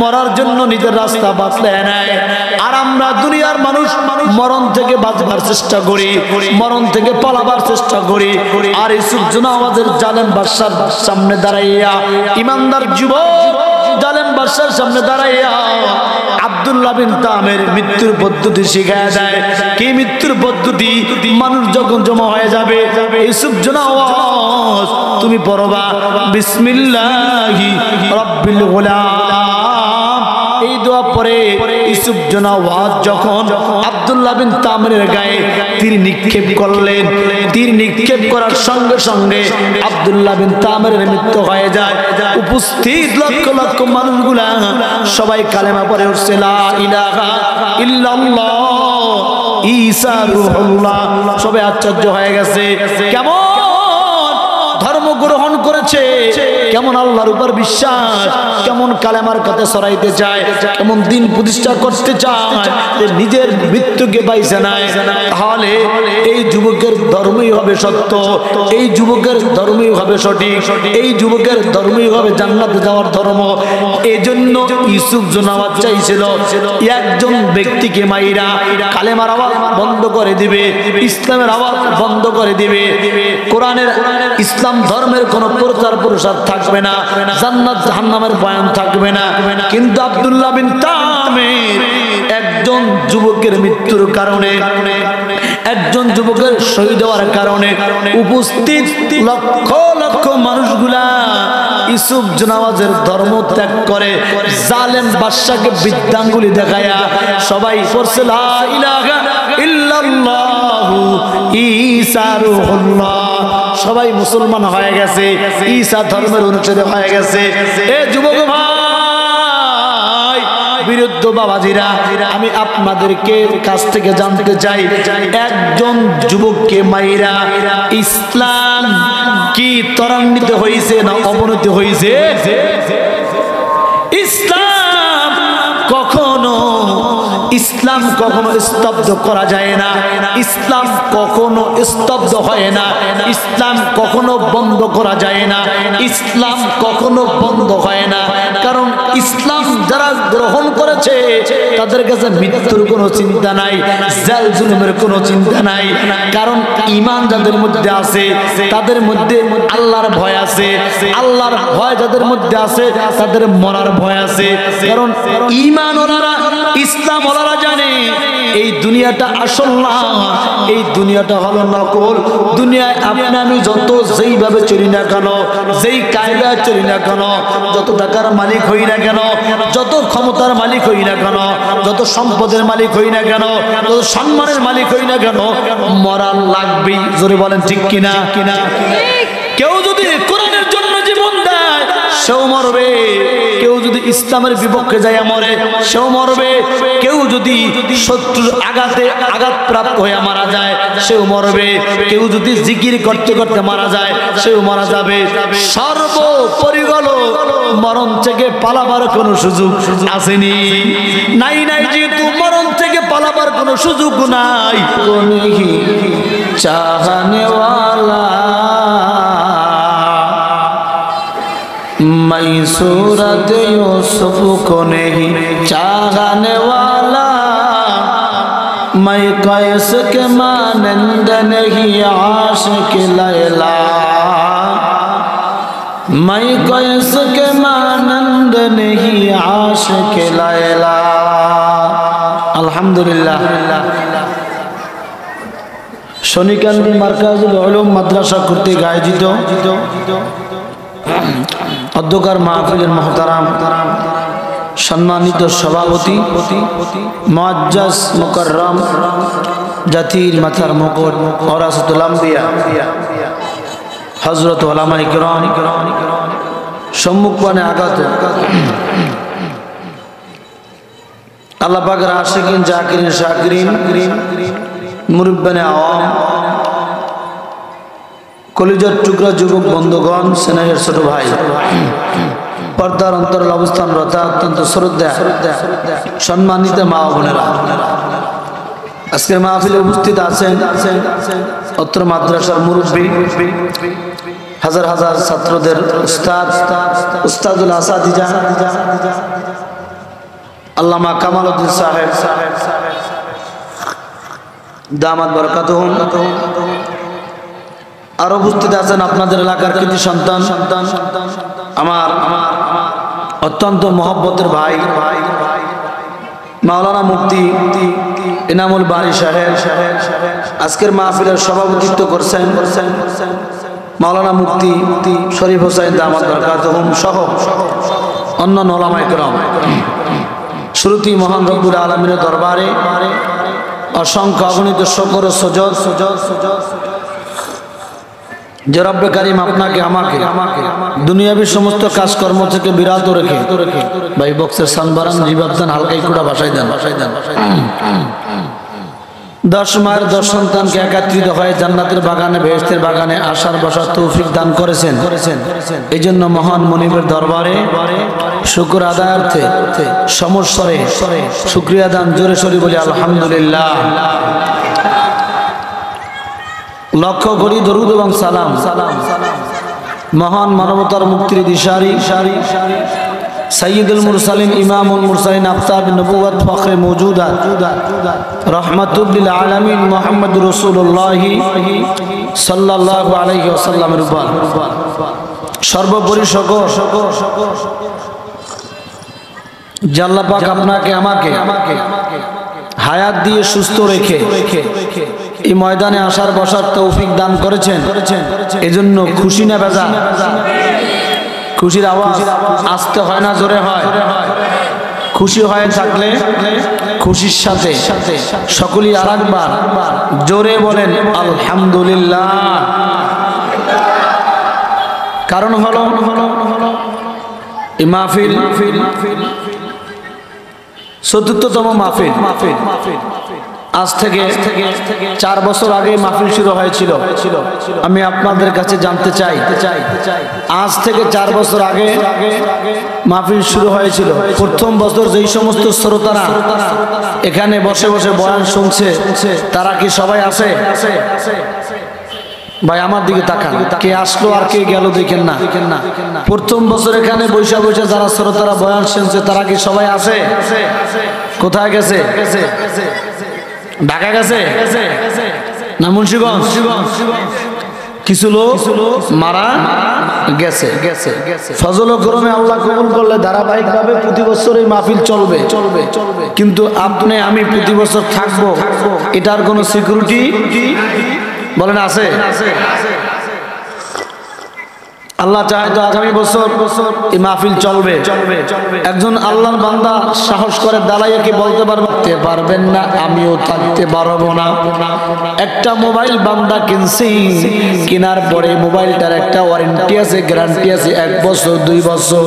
মরার জন্য নিজের রাস্তা বাতলে নেয়। আর আমরা দুনিয়ার মানুষ মরণ থেকে বাঁচবার চেষ্টা করি, মরণ থেকে পালাবার চেষ্টা করি। আর ইউসুফ জুনাওয়াজের জালেম বাদশার সামনে দাঁড়াইয়া, ইমানদার যুবক জালেম বাদশার সামনে দাঁড়াইয়া আব্দুল্লাহ বিন তামের মৃত্যুর পদ্ধতি শিখায় দেয়। কি মৃত্যুর পদ্ধতি? মানুষ যখন জমা হয়ে যাবে, ইউসুফ জুনাওয়াজ তুমি পড়বা বিসমিল্লাহি রাব্বিল গুলাম, এই দোয়া পরে ইউসুফ জুনাওয়াজ যখন আব্দুল্লাহ বিন তামের গায়ে তীর নিক্ষেপ করলেন, তীর নিক্ষেপ করার সঙ্গে সঙ্গে আব্দুল্লাহ বিন তামের মৃত্যু হয়ে যায়। উপস্থিত লক্ষ লক্ষ মানুষগুলা সবাই কালেমা পড়ে উঠছে, লা ইলাহা ইল্লাল্লাহ ঈসা রূহুল্লাহ। সবাই আশ্চর্য হয়ে গেছে, কেমন ধর্ম গ্রহণ করেছে, কেমন আল্লাহর উপর বিশ্বাস, কেমন কালেমার কথা ছড়াইতে চায়, কেমন দিন প্রতিষ্ঠা করতে চায়, নিজের মৃত্যুকে পাইছে না। তাহলে এই যুবকের ধর্মই হবে সত্য, এই যুবকের ধর্মই হবে সঠিক, এই যুবকের ধর্মই হবে জান্নাতে যাওয়ার ধর্ম। এই জন্য ইউসুফ জুনাওয়াজ চাইছিল একজন ব্যক্তিকে মাইরা কালেমার আওয়াজ বন্ধ করে দিবে, ইসলামের আওয়াজ বন্ধ করে দিবে, কোরআনের ইসলাম ধর্মের কোন প্রচার প্রসার থাকবে না, জান্নাত জাহান্নামের বয়ান থাকবে না। কিন্তু আব্দুল্লাহ বিন তামের একজন যুবকের মৃত্যুর কারণে, একজন যুবকের শহীদ হওয়ার কারণে উপস্থিত লক্ষ লক্ষ মানুষগুলা ইউসুফ জুনাওয়াজের ধর্ম ত্যাগ করে জালেম বাদশাকে বিদ্যাঙ্গুলি দেখায়া সবাই পড়ছে লা ইলাহা ইল্লাল্লাহু ঈসা রূহুল্লাহ। সবাই মুসলমান হয়ে গেছে, ঈসা ধর্মের অনুসারী হয়ে গেছে। এ যুবক ভাই, বিরুদ্ধ বাবাজিরা, আমি আপনাদেরকে কাছ থেকে জানতে চাই, একজন যুবককে মাইরা ইসলাম কি ত্বরান্বিত হয়েছে না অবনতি হয়েছে? ইসলাম কখনো স্তব্ধ করা যায় না, ইসলাম কখনো স্তব্ধ হয় না, ইসলাম কখনো বন্ধ করা যায় না, ইসলাম কখনো বন্ধ হয় না। কারণ ইসলাম যারা গ্রহণ করেছে তাদের কাছে মৃত্যুর কোনো চিন্তা নাই, জাল জুলুমের কোনো চিন্তা নাই। কারণ ঈমান যাদের মধ্যে আছে তাদের মধ্যে আল্লাহর ভয় আছে, আল্লাহর ভয় যাদের মধ্যে আছে তাদের মরার ভয় আছে। কারণ ঈমান ওনারা, ইসলাম ওনারা জানে এই দুনিয়াটা আসল না, এই দুনিয়াটা হলো নকল। দুনিয়ায় আপনি আমি যত যেইভাবে চলি না কেন, যেই কায়দায় চলি না কেন, যত টাকার মালিক হই না কেন, যত ক্ষমতার মালিক হই না কেন, যত সম্পদের মালিক হই না কেন, যত সম্মানের মালিক হই না কেন, মরা লাগবেই। জোরে বলেন ঠিক কিনা? কেউ যদি কোরআনের জন্য জীবন দেয় সেও মরবে, কেউ যদি ইসলামের বিপক্ষে যায় মরে সেও মরবে, কেউ যদি শত্রুর আঘাত প্রাপ্ত হয়ে মারা যায় সেও মরবে, কেউ যদি জিকির করতে করতে মারা যায় সেও মারা যাবে। সর্বোপরি হলো মরণ থেকে পালাবার কোনো সুযোগ আসেনি, নাই যেহেতু মরণ থেকে পালাবার কোনো সুযোগ নাই। চাহনেওয়ালা मैं सूरत यूसुफ को नहीं चाहने वाला, मैं कैस के मानंद नहीं आशिक लैला, मैं कैस के मानंद नहीं आशिक लैला। अल्हम्दुलिल्लाह। शनिकांदी मार्काजुल उलूम माद्रासा কর্তৃক আয়োজিত অধ্যকার মাহফিলের মুহতারাম সম্মানিত সভাপতি মুআজ্জাজ মুকাররম জাতির মাথার মুকুট ওয়ারাসাতুল আম্বিয়া হযরত উলামায়ে কিরাম সম্মুখপানে আগত আল্লাহ পাকের আশিকিন জাকিরিন শাকিরিন মুরিব্বানে আওয়াম কলিজার টুকরা যুবক বন্ধুগণ, স্নেহের ছোট ভাই, পর্দার অন্তরাল অবস্থানরত অত্যন্ত শ্রদ্ধা সম্মানিত মা বোনেরা, আজকের মাহফিলে উপস্থিত আছেন অত্র মাদ্রাসার মুরব্বী, হাজার হাজার ছাত্রদের উস্তাদুল আসাদিজা, আল্লামা কামালউদ্দিন সাহেব দামাত বরকাতুহুম, আর উপস্থিত আছেন আপনাদের এলাকার কৃতি সন্তান আমার অত্যন্ত মহব্বতের ভাই মাওলানা মুফতি ইনামুল বারী সাহেব। আজকের মাহফিলের সভাপতিত্ব করছেন মাওলানা মুফতি শরীফ হোসেন দামাত বরকাতুহুম সহ অন্যান্য উলামায়ে কেরাম। শুরুতেই মহান রব্বুল আলামিনের দরবারে অসংখ্য অগণিত শুকর ও সুজুদ যে রব্বে কারীম আপনাকে আমাকে দুনিয়াবী সমস্ত কাজকর্ম থেকে বিরত রেখে, ভাই বক্সের সান বারান জিবাব দেন, হালকাই কুড়া ভাষায় দেন। 10 মায়ের 10 সন্তানকে একত্রিত হয়ে জান্নাতের বাগানে বেহেশতের বাগানে আসার বসার তৌফিক দান করেছেন। এই জন্য মহান মনিবের দরবারে শুকর আদায়ার্থে সমস্বরে শুকরিয়া দান জোরে সরি বলি আলহামদুলিল্লাহ। লক্ষ্য করি দরুদ এবং সালাম মহান মানবতার মুক্তির দিশারি সাইয়্যিদুল মুরসালিন ইমামুল মুরসালিন আফতাব নবুয়ত ফখরে মওজুদাত রাহমাতুল লিল আলামিন মুহাম্মদুর রাসূলুল্লাহ সাল্লাল্লাহু আলাইহি ওয়াসাল্লামের উপর সর্বোপরি সকল যে আল্লাহ পাক আপনাকে আমাকে হায়াত দিয়ে সুস্থ রেখে এই ময়দানে আসার বসার তৌফিক দান করেছেন। এজন্য খুশি না বেজা? খুশির আওয়াজ আসতে হয় না জোরে হয়? খুশি হয়ে থাকলে খুশির সাথে সকলেই আরেকবার জোরে বলেন আলহামদুলিল্লাহ। কারণ হলো এই মাহফিল ৪৪তম মাহফিল। আজ থেকে 4 বছর আগে মাহফিল শুরু হয়েছিল। আমি আপনাদের কাছে জানতে চাই, আজ থেকে 4 বছর আগে মাহফিল শুরু হয়েছিল, প্রথম বছর যেই সমস্ত শ্রোতারা এখানে বসে বসে বয়ান শুনছে তারা কি সবাই আছে? ভাই আমার দিকে তাকান, কে আসলো আর কে গেল দেখেন না। প্রথম বছর এখানে বৈশা বৈশা যারা শ্রোতারা বয়ান শুনছে তারা কি সবাই আছে? কোথায় গেছে? ঢাকা গেছে না মুন্সিগঞ্জ? কিছু লোক মারা গেছে। ফজল ও করমে আল্লাহ কবুল করলে ধারাবাহিকভাবে প্রতি বছর এই মাহফিল চলবে। কিন্তু আপনি আমি প্রতি বছর থাকবো এটার কোনো সিকিউরিটি বলেন আছে? আল্লাহ চায় তো আগামী বছর এই মাহফিল চলবে। একজন আল্লাহর বান্দা সাহস করে দাঁড়াইয়া কি বলতে পারবেন না আমিও থাকতে পারবো না? একটা মোবাইল বান্দা কিনছি, কেনার পরে মোবাইলটার একটা ওয়ারেন্টি আছে, গ্যারান্টি আছে 1 বছর 2 বছর।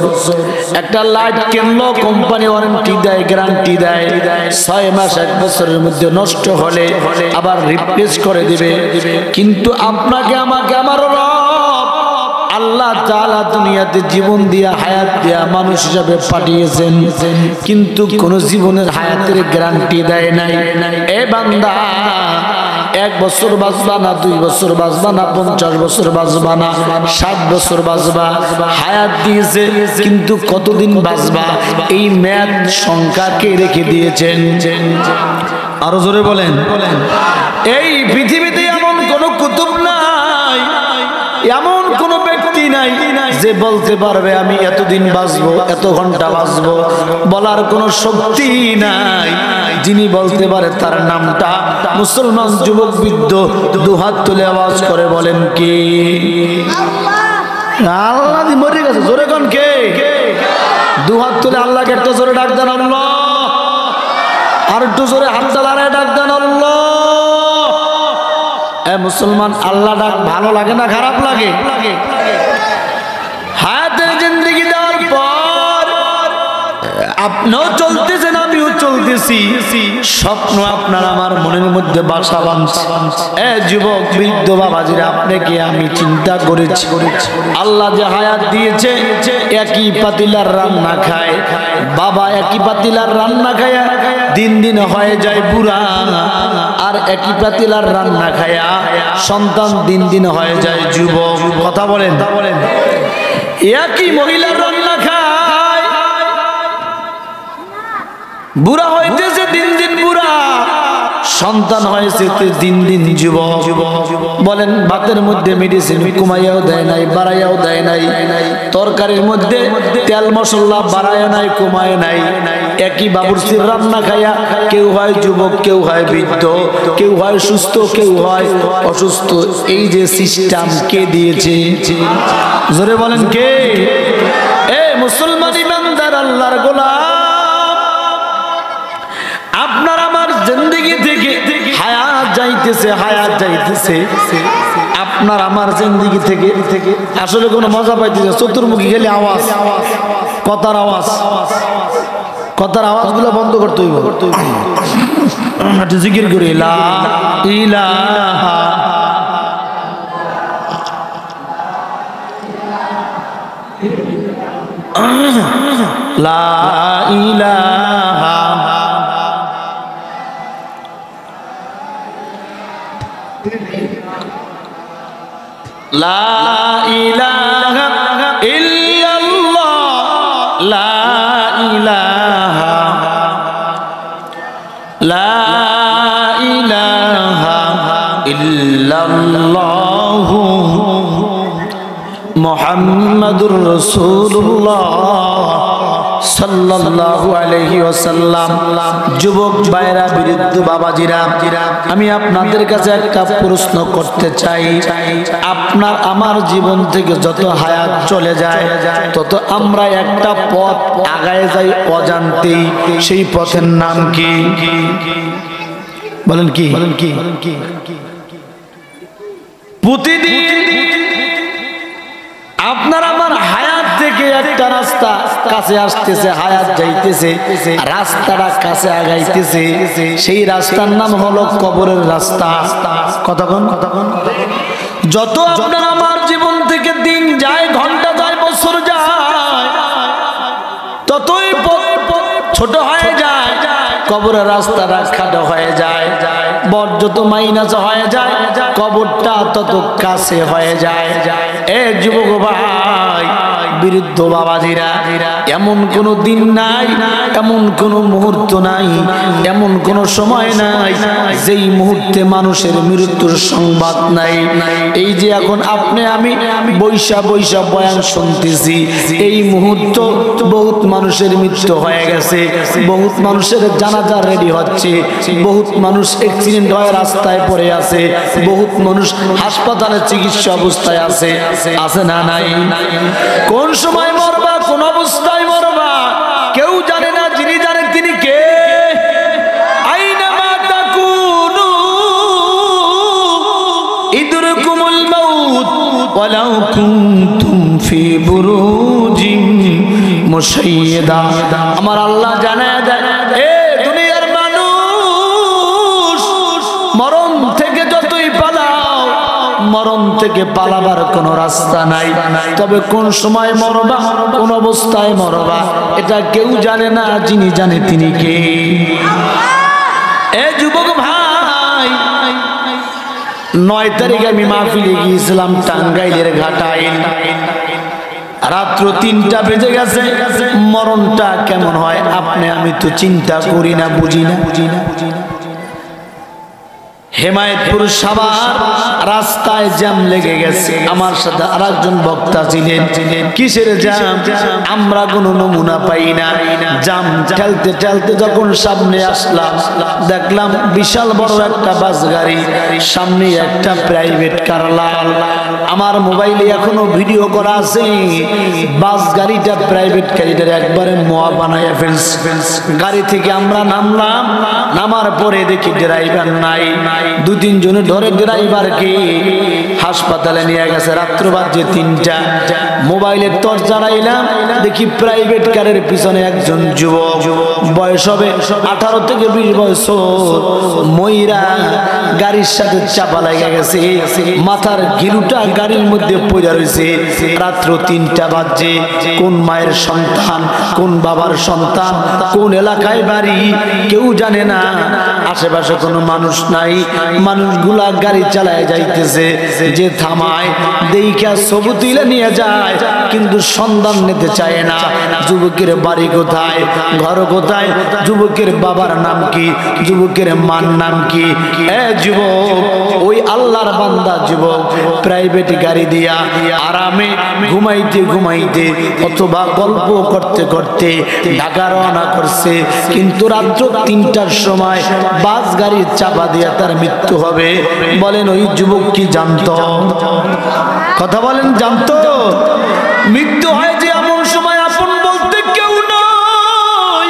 একটা লাইট কিনলো, কোম্পানি ওয়ারেন্টি দেয়, গ্যারান্টি দেয় 6 মাস 1 বছরের মধ্যে নষ্ট হলে আবার রিপ্লেস করে দিবে। কিন্তু আপনাকে আমাকে আমার আল্লাহ তাআলা দুনিয়াতে জীবন দিয়া হায়াত দিয়া মানুষ হিসাবে পাঠিয়েছেন, কিন্তু কোন জীবনের হায়াতের গ্যারান্টি দেয় নাই। এ বান্দা 1 বছর বাঁচবা না, 2 বছর বাঁচবা না, 50 বছর বাঁচবা না, 60 বছর বাঁচবা, হায়াত দিয়েছে কিন্তু কতদিন বাঁচবা এই মেয়াদ সংখ্যা কে রেখে দিয়েছেন? আরো জোরে বলেন। এই পৃথিবীতে এমন কোন কুতুব নাই, এমন কোন ব্যক্তি নাই যে বলতে পারবে আমি এতদিন বাঁচবো, এত ঘন্টা বাঁচবো, বলার কোন শক্তি নাই। যিনি বলতে পারে তার নামটা মুসলমান যুবক বৃদ্ধ 2 হাত তুলে আওয়াজ করে বলেন কে? আল্লাহ মরে গেছে। জোরে কোন কে? 2 হাত তুলে আল্লাহকে একটা জোরে ডাক দেন আল্লাহ, আর একটু জোরে হাতটা দাঁড়ায় ডাক দেন আল্লাহ। মুসলমান আল্লাহ ডাক ভালো লাগে না খারাপ লাগে? হায়াতের জিন্দেগি দেওয়ার পর আপনিও চলতেছেন, আমিও চলতেছি, স্বপ্ন আপনার আমার মনের মধ্যে বাসা বাঁধছে। যুবক বৃদ্ধ বাবাজিরা, আপনাকে আমি চিন্তা করেছি আল্লাহ যে হায়াত দিয়েছে, একই পাতিলার রান্না খায় বাবা, একই পাতিলার রান্না খায় দিন দিন হয়ে যায় বুড়া, আর একই পাতিলার রান্না খায়া সন্তান দিন দিন হয়ে যায় যুবক। কথা বলেন। একই মহিলার রান্না খায় বুড়া হইতেছে দিন দিন বুড়া, সন্তান হয়েছে দিন দিন যুবক। বলেন ভাতের মধ্যে মেডিসিন কমাইয়াও দেয় নাই, বাড়াইয়াও দেয় নাই, তরকারির মধ্যে তেল মশলা বাড়ায় নাই, কমায় নাই। একই বাবুর্চির রান্না খাইয়া কেউ হয় যুবক, কেউ হয় বৃদ্ধ, কেউ হয় সুস্থ, কেউ হয় অসুস্থ। এই যে সিস্টেম কে দিয়েছে? জোরে বলেন কে? এ মুসলমান ইমানদার আল্লাহর গোলাম, আপনার আমার জিন্দেগি থেকে হায়াত যাইতেছে, হায়াত যাইতেছে। আপনার আমার জিন্দেগি থেকে আসলে কোনো মজা পাইতেছে? চতুর্মুখী গেলে আওয়াজ, কথার আওয়াজ, কথার আওয়াজগুলো বন্ধ করতে হইব। জিকির করি লা ইলাহা লা ইলাহা লা ইলাহা ইল্লাল্লাহ, লা ইলাহা, লা ইলাহা ইল্লাল্লাহ মুহাম্মাদুর রাসূলুল্লাহ সাল্লাল্লাহু আলাইহি ওয়াসাল্লাম। যুবক ভাইরা, বৃদ্ধ বাবাজিরা, আমি আপনাদের কাছে একটা প্রশ্ন করতে চাই। আপনার আমার জীবন থেকে যত হায়াত চলে যায়, তত আমরা একটা পথ আগায় যাই অজান্তেই। সেই পথের নাম কি? বলেন কি? প্রতিদিন আপনার আমার হায়াত থেকে একটা রাস্তা কাছে আসতেছে, হায়াত যাইতেছে, রাস্তাটা কাছে আগাইতেছে। সেই রাস্তার নাম হলো কবরের রাস্তা। কতক্ষণ? যত আপনার আমার জীবন থেকে দিন যায়, ঘন্টা যায়, বছর যায়, ততই ছোট হয়ে যায়, কবরের রাস্তাটা খাটো হয়ে যায়, বড় যত মাইনাস হয়ে যায়, কবরটা তত কাছে হয়ে যায়। এ যুবক ভাই, বৃদ্ধ বাবাজিরা, এমন কোন দিন নাই, এমন কোন মুহূর্ত নাই, এমন কোন সময় নাই যেই মুহূর্তে মানুষের মৃত্যুর সংবাদ নাই। এই যে এখন আপনি আমি বৈশা বৈশা বয়ান শুনতেছি, এই মুহূর্ত বহুত মানুষের মৃত্যু হয়ে গেছে, বহুত মানুষের জানাজা রেডি হচ্ছে, বহুত মানুষ অ্যাক্সিডেন্ট হয়ে রাস্তায় পড়ে আছে, বহুত মানুষ হাসপাতালে চিকিৎসা অবস্থায় আছে। আছে না নাই? কোন সময় মরবা, কোন অবস্থায় মরবা কেউ জানে না। যিনি জানেন তিনি কে? আইনামা তাকুনু ইদরকুমুল মাউত ওয়ালাউ কুনতুম ফি বুরুজিম মুশাইয়্যিদা। আমার আল্লাহ জানায় দেয়, এ দুনিয়ার মানুষ, মরণ থেকে যতই পালাও, মরণ থেকে পালাবার কোন রাস্তা নাই। তবে কোন সময় মরবা, কোন অবস্থায় মরবা, এটা কেউ জানে না। যিনি জানে তিনি কে? এ যুবক ভাই, 9 তারিখে আমি মাহফিলে গিয়েছিলাম টাঙ্গাইলের ঘাটাইল। রাত্র 3টা বেজে গেছে। মরণটা কেমন হয় আপনি আমি তো চিন্তা করি না, বুঝি না। হেমায়েতপুর সাভার রাস্তায় জ্যাম লেগে গেছে। আমার সাথে আরেকজন বক্তা ছিলেন। কিসের জ্যাম? আমরা কোনো নমুনা পাই না। জ্যাম ঠেলতে ঠেলতে যখন সামনে আসলাম, দেখলাম বিশাল বড় একটা বাস গাড়ি, সামনে একটা প্রাইভেট কার লাল। আমার মোবাইলে এখনো ভিডিও করা আছে। বাস গাড়িটা, প্রাইভেট গাড়িটার একবারে মোয়া বানাইয়া ফেলছে। গাড়ি থেকে আমরা নামলাম, নামার পরে দেখি ড্রাইভার নাই। 2-3 জনে ধরে ড্রাইভারকে হাসপাতালে নিয়ে গেছে। রাত্র বাজে 3টা। মোবাইলের টর্চ জ্বালাইলাম, দেখি প্রাইভেট কারের পিছনে একজন যুবক, বয়স হবে 18 থেকে 20 বছর, ময়রা গাড়ির সাথে চাপা লেগে গেছে। মাথার গিলুটা গাড়ির মধ্যে পড়ে রয়েছে। রাত্র 3টা বাজে। কোন মায়ের সন্তান, কোন বাবার সন্তান, কোন এলাকায় বাড়ি কেউ জানে না। আশেপাশে কোনো মানুষ নাই। মানুষগুলা গাড়ি চালায় যাইতেছে, যে থামায় দেইখা ছবি তুলে নিয়ে যায়, কিন্তু সন্ধান নিতে চায় না। যুবকের বাড়ি কোথায়, ঘর কোথায় কোথায়? যুবকের বাবার নাম কি? যুবকের মার নাম কি? যুবক, ওই আল্লাহর বান্দা যুবক প্রাইভেট গাড়ি দিয়া আরামে ঘুমাইতে ঘুমাইতে অথবা গল্প করতে করতে ঢাকা রওনা করছে, কিন্তু রাত্র 3টার সময় বাস গাড়ির চাপা দিয়া তার মৃত্যু হবে। বলেন ওই যুবক কি জানতো? কথা বলেন, জানতো? মৃত্যু হয় যে এমন সময় আপন বলতে কেউ নয়,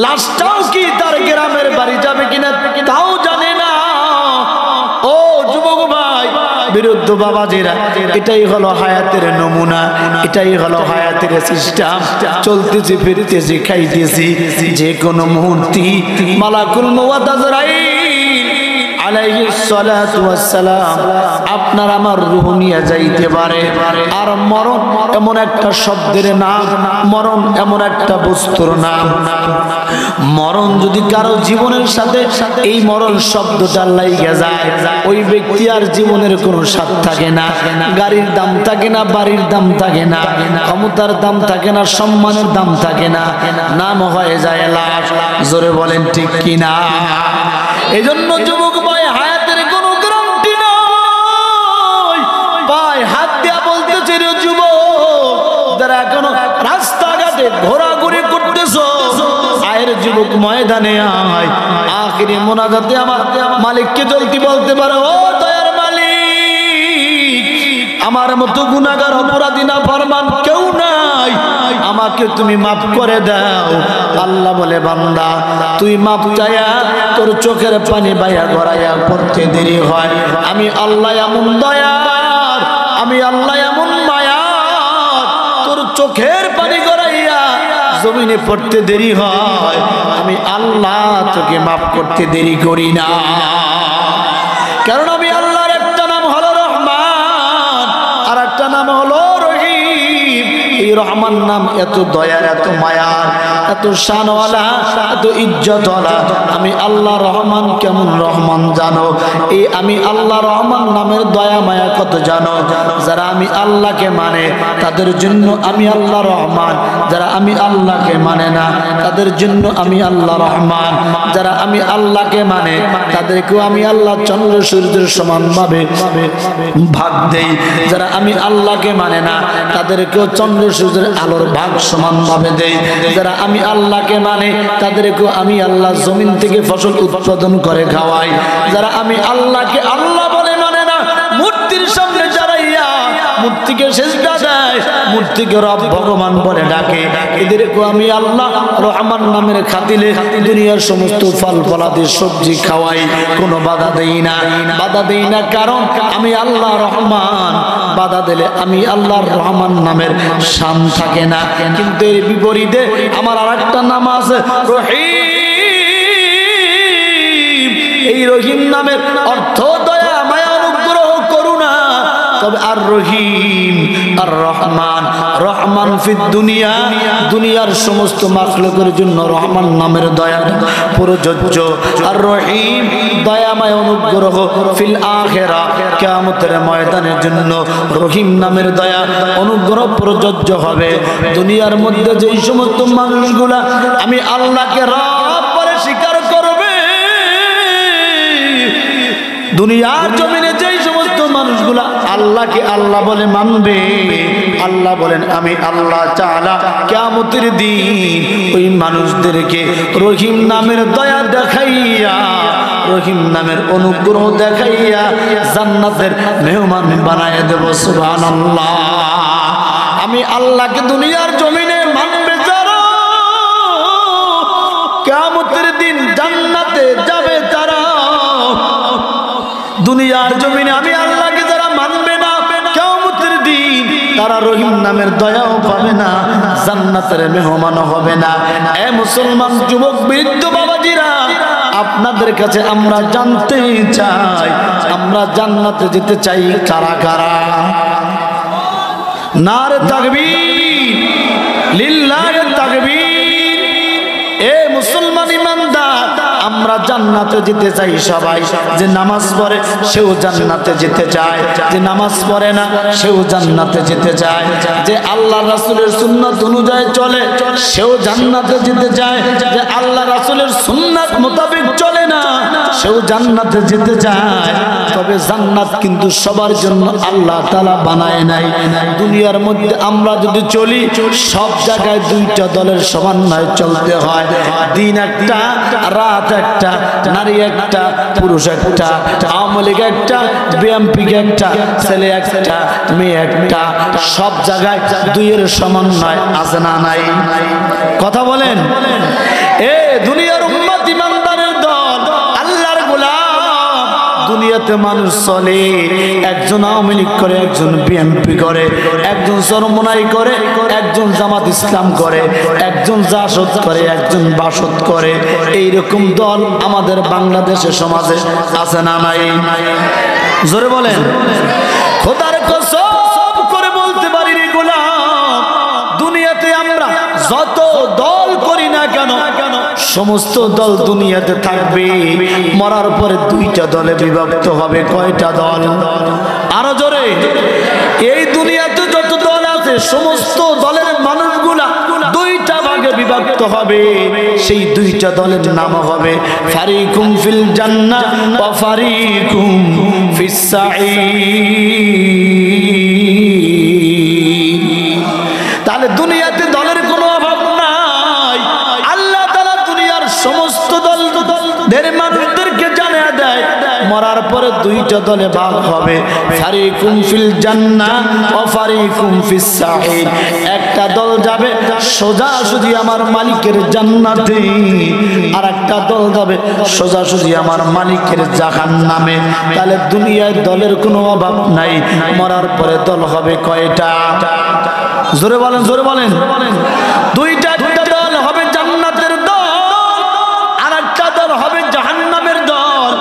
লাশটাও কি তার গ্রামের বাড়ি যাবে কিনা তাও জানে না। ও যুবক ভাই, বিরুদ্ধ বাবাজিরা, এটাই হলো হায়াতের নমুনা, এটাই হলো হায়াতের সিস্টেম। চলতেছি, ফিরতেছি, খাইতেছি, যে কোনো মুহূর্তে মালাকুল মওত আজরাইল আলাইহিস সালাতু ওয়াস সালাম আপনার আমার রূহ নিয়ে যাইতে পারে। আর মরণ এমন একটা শব্দের নাম, মরণ এমন একটা বস্তুর নাম। মরণ যদি কারো জীবনের সাথে এই মরণ শব্দটা লাইগা যায়, ওই ব্যক্তি আর জীবনের কোনো স্বাদ থাকে না। গাড়ির দাম থাকে না, বাড়ির দাম থাকে না, ক্ষমতার দাম থাকে না, সম্মানের দাম থাকে না, নাম হয়ে যায় লাশ। জোরে বলেন ঠিক কিনা? এই জন্য যুবক ভাই, হায়াতের কোনো গ্যারান্টি নয়। ভাই হাত দিয়া বলতেছে রে যুবক, যারা এখনো রাস্তাঘাটে ঘোরাঘুরি করতেছো, আয়ের যুবক ময়দানে আয়। আখিরি মোনাজাতে আমার মালিককে জলদি বলতে পারো, ও দয়ার মালিক, আমার মতো গুনাহগার অপরাধী না ফরমান কেউ নাই, আমাকে তুমি মাফ করে দাও। আল্লাহ বলে, বান্দা তুই মাফ চায়া তোর চোখের পানি বাইয়া গড়াইয়া পড়তে দেরি হয়, আমি আল্লাহ এমন দয়ার, আমি আল্লাহ এমন মায়ার, তোর চোখের পানি গড়াইয়া জমিনে পড়তে দেরি হয়, আমি আল্লাহ তোকে মাফ করতে দেরি করি না। কারণ আমি আল্লাহর একটা নাম হলো রহমান, আর একটা নাম হলো রহিম। এই রহমান নাম এত দয়ার, এত মায়ার, এত শানওয়ালা, এত ইজ্জতওয়ালা। আমি আল্লাহ রহমান কেমন রহমান জানো? এই আমি আল্লাহ রহমান নামের দয়া মায়া কত জানো? যারা আমি আল্লাহকে মানে তাদের জন্য আমি আল্লাহ রহমান, যারা আমি আল্লাহকে মানে না তাদের জন্য আমি আল্লাহ রহমান। যারা আমি আল্লাহকে মানে তাদেরকেও আমি আল্লাহ চন্দ্র সূর্যের সমান ভাবে ভাগ দেই, যারা আমি আল্লাহকে মানে না তাদেরকেও চন্দ্র সূর্যের আলোর ভাগ সমান ভাবে দেই। যারা আমি আল্লাহকে মানে তাদেরকেও আমি আল্লাহ জমিন থেকে ফসল উৎপাদন করে খাওয়াই। যারা আমি আল্লাহকে আল্লাহ বলে মানে না, মূর্তির সামনে দাঁড়াইয়া মূর্তিকে সেজদা দেয়, মূর্তিকে রব ভগবান বলে ডাকে, এদেরকেও আমি আল্লাহ রহমান নামের খাতিলে দুনিয়ার সমস্ত ফল ফলাদি সবজি খাওয়াই, কোনো বাধা দেই না। বাধা দেই না কারণ আমি আল্লাহ রহমান, বাধা দিলে আমি আল্লাহর রহমান নামের শান থাকে না। কিন্তু এর বিপরীতে আমার আরেকটা নাম আছে রহিম। এই রহিম নামের অর্থ দয়া, মায়া, অনুগ্রহ, করুণা। তবে আর রহিম আর রহমান, রহমান ফিদ দুনিয়া, দুনিয়ার সমস্ত মাখলুকের জন্য রহমান নামের দয়া প্রযোজ্য। আর রহিম দয়াময় অনুগ্রহ ফিল আখিরা, কিয়ামতের ময়দানের জন্য রহিম নামের দয়া অনুগ্রহ প্রযোজ্য হবে। দুনিয়ার মধ্যে যেই সমস্ত মানুষগুলা আমি আল্লাহকে রব বলে স্বীকার করবে, দুনিয়ার জমিনে যেই সমস্ত মানুষগুলা আল্লাহকে আল্লাহ বলে মানবে, আল্লাহ বলেন আমি আল্লাহ তাআলা কিয়ামতের দিন ওই মানুষদেরকে রহিম নামের দয়া দেখাইয়া, রহিম নামের অনুগ্রহ দেখাইয়া জান্নাতের মেহমান বানায় দেব। সুবহানাল্লাহ। আমি আল্লাহকে দুনিয়ার জমিনে মানবে যারা, কিয়ামতের দিন জান্নাতে যাবে তারা। দুনিয়ার জমিনে আমি আল্লাহকে যারা মানবে না, কিয়ামতের দিন তারা রহিম নামের দয়াও পাবে না, জান্নাতের মেহমান হবে না। এ মুসলমান যুবক বৃদ্ধ বাবাজিরা, আপনাদের কাছে আমরা জানতে চাই, আমরা জান্নাতে যেতে চাই কারা কারা? নারে তাকবীর, লিল্লাহি তাকবীর। এ মুসলমান ইমানদার, আমরা আমরা জান্নাতে যেতে চাই সবাই। যে নামাজ পড়ে সেও জান্নাতে যেতে চায়, যে নামাজ পড়ে না সেও জান্নাতে যেতে চায়, যে আল্লাহ রাসূলের সুন্নাত অনুযায়ী চলে সেও জান্নাতে যেতে চায়, যে আল্লাহ রাসূলের সুন্নাত মোতাবেক চলে না সেও জান্নাতে যেতে চায়। তবে জান্নাত কিন্তু সবার জন্য আল্লাহ তাআলা বানায় নাই। দুনিয়ার মধ্যে আমরা যদি চলি সব জায়গায় দুইটা দলের সমন্বয়ে চলতে হয়। দিন একটা, রাত একটা, নারী একটা, পুরুষ একটা, আওয়ামী লীগ একটা, বিএনপি একটা, ছেলে একটা, মেয়ে একটা, সব জায়গায় দুইয়ের সমন্বয় আছে না নাই? কথা বলেন। এ দুনিয়ার উম্মত ইমানদারের দল, আল্লাহর গোলাম। দুনিয়াতে মানুষ চলে, একজন আওয়ামী লীগ করে, একজন বিএনপি করে, একজন চরমনাই করে, একজন জামাত ইসলাম করে, একজন জাসদ করে, একজন বাসদ করে। এইরকম দল আমাদের বাংলাদেশের সমাজে আছে না নাই? জোরে বলেন। খোদার কসম করে বলতে পারি রে গোলাম, দুনিয়াতে আমরা যত দল করি না কেন, সমস্ত দল দুনিয়াতে থাকবে, মরার পরে দুইটা দলে বিভক্ত হবে। কয়টা দল? আরো জোরে। এই দুনিয়াতে যত দল আছে সমস্ত দলের মানুষগুলা দুইটা ভাগে বিভক্ত হবে। সেই দুইটা দলের নাম হবে ফারিকুম ফিল জান্নাহ ওয়া ফারিকুম ফিস সাঈর। তাহলে দুনিয়াতে দলের কোনো অভাব নাই। আল্লাহ তাআলা দুনিয়ার সমস্ত দলদের মানুষদেরকে জানিয়ে দেয় মরার পরে দুইটা দলে ভাগ হবে, ফারিকুম ফিল জান্নাহ ওয়া ফারিকুম ফিস সাঈর। একটা দল যাবে সোজাসুজি আমার মালিকের জান্নাতে, আর একটা দল যাবে সোজাসুজি আমার মালিকের জাহান্নামে। তাহলে দুনিয়ায় দলের কোনো অভাব নাই। মরার পরে দল হবে কয়টা? জোরে বলেন, জোরে বলেন। দুইটা। একটা দল হবে জান্নাতের দল, আর একটা দল হবে জাহান্নামের দল।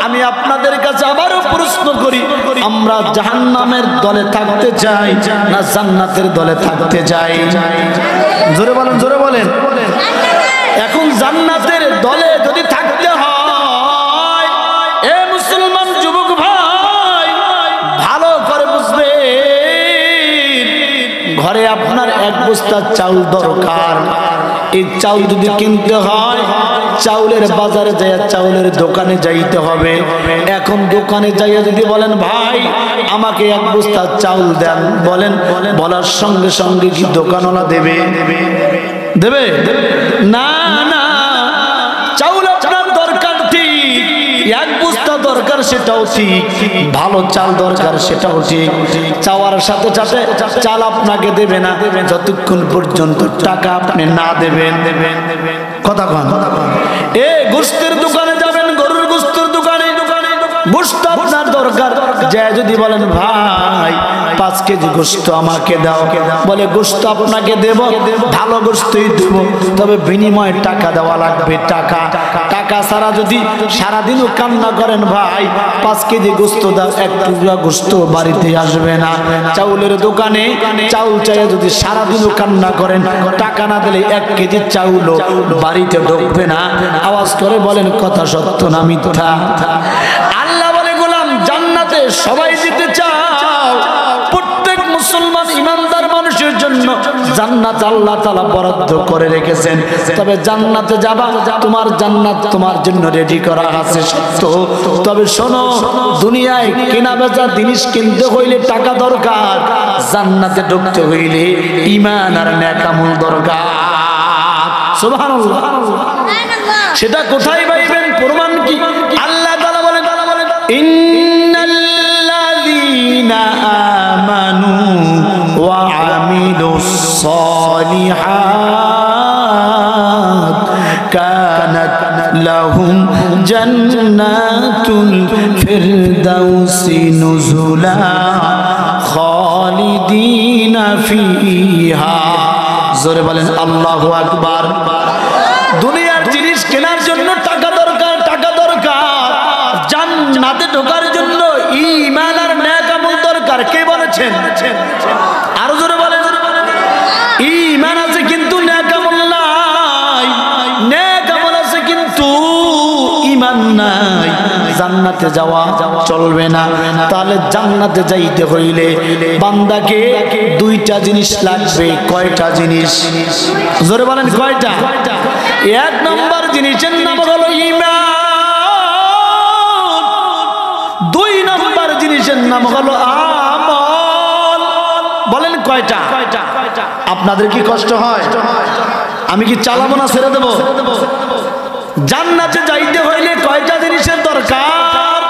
আমি আপনাদের কাছে আবারও প্রশ্ন করি, আমরা জাহান্নামের দলে থাকতে চাই না জান্নাতের দলে থাকতে চাই? জোরে বলেন, জোরে বলেন। এখন জান্নাতের দলে যদি থাকতে হয়, এ মুসলমান যুবক ভাই ভালো করে বুঝবে, ঘরে আপনার এক বস্তা চাউল দরকার। এই চাউল যদি কিনতে হয়, চাউলের বাজারে যাইয়া চাউলের দোকানে যাইতে হবে। এখন দোকানে যাইয়া যদি বলেন ভাই আমাকে এক বস্তা চাউল দেন, বলেন, বলার সঙ্গে সঙ্গে কি দোকানওয়ালা দেবে? দেবে না? না, চাউল আপনার দরকার ঠিক, এক বস্তা দরকার সেটাও ঠিক, ভালো চাল দরকার সেটাও ঠিক। চাওয়ার সাথে সাথে চাল আপনাকে দেবে না যতক্ষণ পর্যন্ত টাকা আপনি না দেবেন। কথা কন। এ গোশতের দোকানে যাবেন, গরুর গোশতের দোকানে, গোশত আপনার দরকার। যে যদি বলেন ভাই 5 কেজি গোশত আমাকে দাও, বলে গোশত আপনাকে দেব, ভালো গোশতই দেব, তবে বিনিময়ে টাকা দেওয়া লাগবে। টাকা ছাড়া যদি সারাদিনও কান্না করেন ভাই 5 কেজি গোশত দাও, 1 টুকরা গোশত বাড়িতে আসবে না। চাউলের দোকানে চাউল চাইয়া যদি সারাদিনও কান্না করেন, টাকা না দিলে 1 কেজি চাউলও বাড়িতে ঢুকবে না। আওয়াজ করে বলেন কথা সত্য না মিথ্যা? আল্লাহ বলে গোলাম জান্নাতে সবাই যেতে চাও, প্রত্যেক মুসলমান ইমানদার মানুষের জন্য জান্নাত আল্লাহ তাআলা বরাদ্দ করে রেখেছেন। তবে জান্নাতে যাবা, তোমার জান্নাত তোমার জন্য রেডি করা আছে সত্য, তবে শোনো দুনিয়ায় কেনা বেচা জিনিস কিনতে হইলে টাকা দরকার, জান্নাতে ঢুকতে হইলে ঈমান আর নেক আমল দরকার। সুবহানাল্লাহ। সেটা কোথায় পাইবেন? প্রমাণ কি? আল্লাহ তাআলা বলেন ইন্নাল্লাযীনা আমানু ওয়া আমিলুস সালিহাত কানাত লাহুম জান্নাতুল ফিরদাউসি নুজুলা খালিদিনা ফিহা। জোরে বলেন আল্লাহু আকবার। দুনিয়ার জিনিস কেনার জন্য টাকা দরকার, টাকা দরকার। জান্নাতে ঢোকার জন্য ঈমান আর নেক আমল দরকার। কে বলেছেন? আরো জোরে বলেন। ঈমান আছে কিন্তু নেক আমল নাই, নেক আমল আছে কিন্তু নাই, জান্নাতে যাওয়া চলবে না। তাহলে জান্নাতে যাইতে হইলে বান্দাকে দুইটা জিনিস লাগবে। কয়টা জিনিস? জোরে বলেন কয়টা? এক নম্বর জিনিসের নাম হলো ঈমান, দুই নম্বর জিনিসের নাম হলো আমল। বলেন কয়টা? আপনাদের কি কষ্ট হয়? আমি কি চালাবো না ছেড়ে দেবো? জান্নাতে যাইতে হইলে কয়টা জিনিসের দরকার?